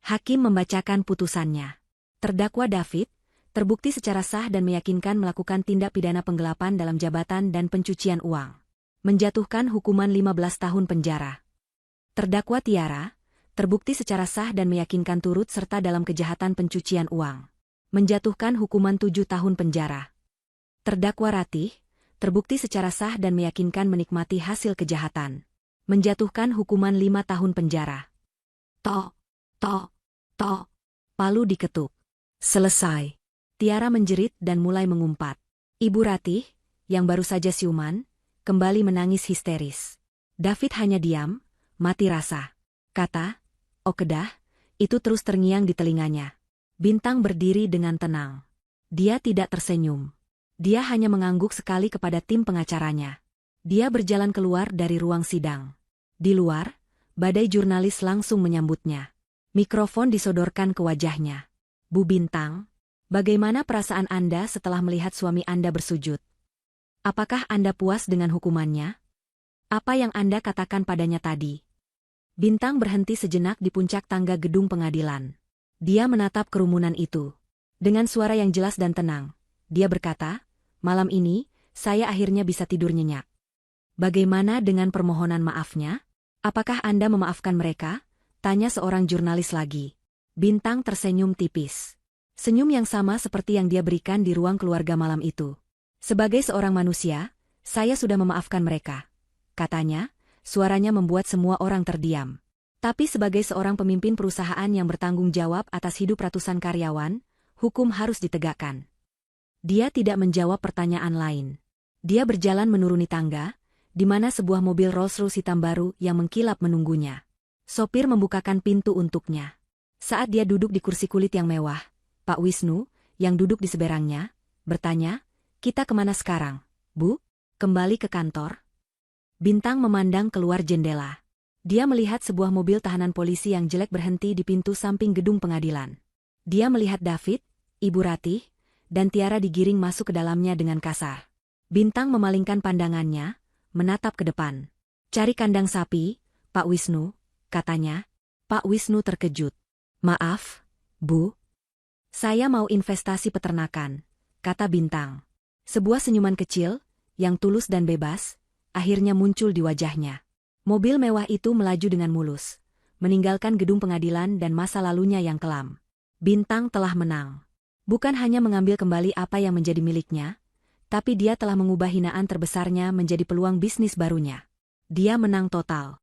A: Hakim membacakan putusannya. Terdakwa David, terbukti secara sah dan meyakinkan melakukan tindak pidana penggelapan dalam jabatan dan pencucian uang. Menjatuhkan hukuman 15 tahun penjara. Terdakwa Tiara, terbukti secara sah dan meyakinkan turut serta dalam kejahatan pencucian uang. Menjatuhkan hukuman 7 tahun penjara. Terdakwa Ratih, terbukti secara sah dan meyakinkan menikmati hasil kejahatan. Menjatuhkan hukuman 5 tahun penjara. Tok, tok, tok. Palu diketuk. Selesai. Tiara menjerit dan mulai mengumpat. Ibu Ratih, yang baru saja siuman, kembali menangis histeris. David hanya diam, mati rasa. Kata, "Oh kedah," itu terus terngiang di telinganya. Bintang berdiri dengan tenang. Dia tidak tersenyum. Dia hanya mengangguk sekali kepada tim pengacaranya. Dia berjalan keluar dari ruang sidang. Di luar, badai jurnalis langsung menyambutnya. Mikrofon disodorkan ke wajahnya. "Bu Bintang, bagaimana perasaan Anda setelah melihat suami Anda bersujud? Apakah Anda puas dengan hukumannya? Apa yang Anda katakan padanya tadi?" Bintang berhenti sejenak di puncak tangga gedung pengadilan. Dia menatap kerumunan itu. Dengan suara yang jelas dan tenang, dia berkata, "Malam ini, saya akhirnya bisa tidur nyenyak." "Bagaimana dengan permohonan maafnya? Apakah Anda memaafkan mereka?" tanya seorang jurnalis lagi. Bintang tersenyum tipis. Senyum yang sama seperti yang dia berikan di ruang keluarga malam itu. "Sebagai seorang manusia, saya sudah memaafkan mereka," katanya. Suaranya membuat semua orang terdiam. Tapi sebagai seorang pemimpin perusahaan yang bertanggung jawab atas hidup ratusan karyawan, hukum harus ditegakkan. Dia tidak menjawab pertanyaan lain. Dia berjalan menuruni tangga, di mana sebuah mobil Rolls-Royce hitam baru yang mengkilap menunggunya. Sopir membukakan pintu untuknya. Saat dia duduk di kursi kulit yang mewah, Pak Wisnu, yang duduk di seberangnya, bertanya, "Kita kemana sekarang, Bu? Kembali ke kantor?" Bintang memandang keluar jendela. Dia melihat sebuah mobil tahanan polisi yang jelek berhenti di pintu samping gedung pengadilan. Dia melihat David, Ibu Ratih, dan Tiara digiring masuk ke dalamnya dengan kasar. Bintang memalingkan pandangannya, menatap ke depan. "Cari kandang sapi, Pak Wisnu," katanya. Pak Wisnu terkejut. "Maaf, Bu. Saya mau investasi peternakan," kata Bintang. Sebuah senyuman kecil, yang tulus dan bebas, akhirnya muncul di wajahnya. Mobil mewah itu melaju dengan mulus, meninggalkan gedung pengadilan dan masa lalunya yang kelam. Bintang telah menang. Bukan hanya mengambil kembali apa yang menjadi miliknya, tapi dia telah mengubah hinaan terbesarnya menjadi peluang bisnis barunya. Dia menang total.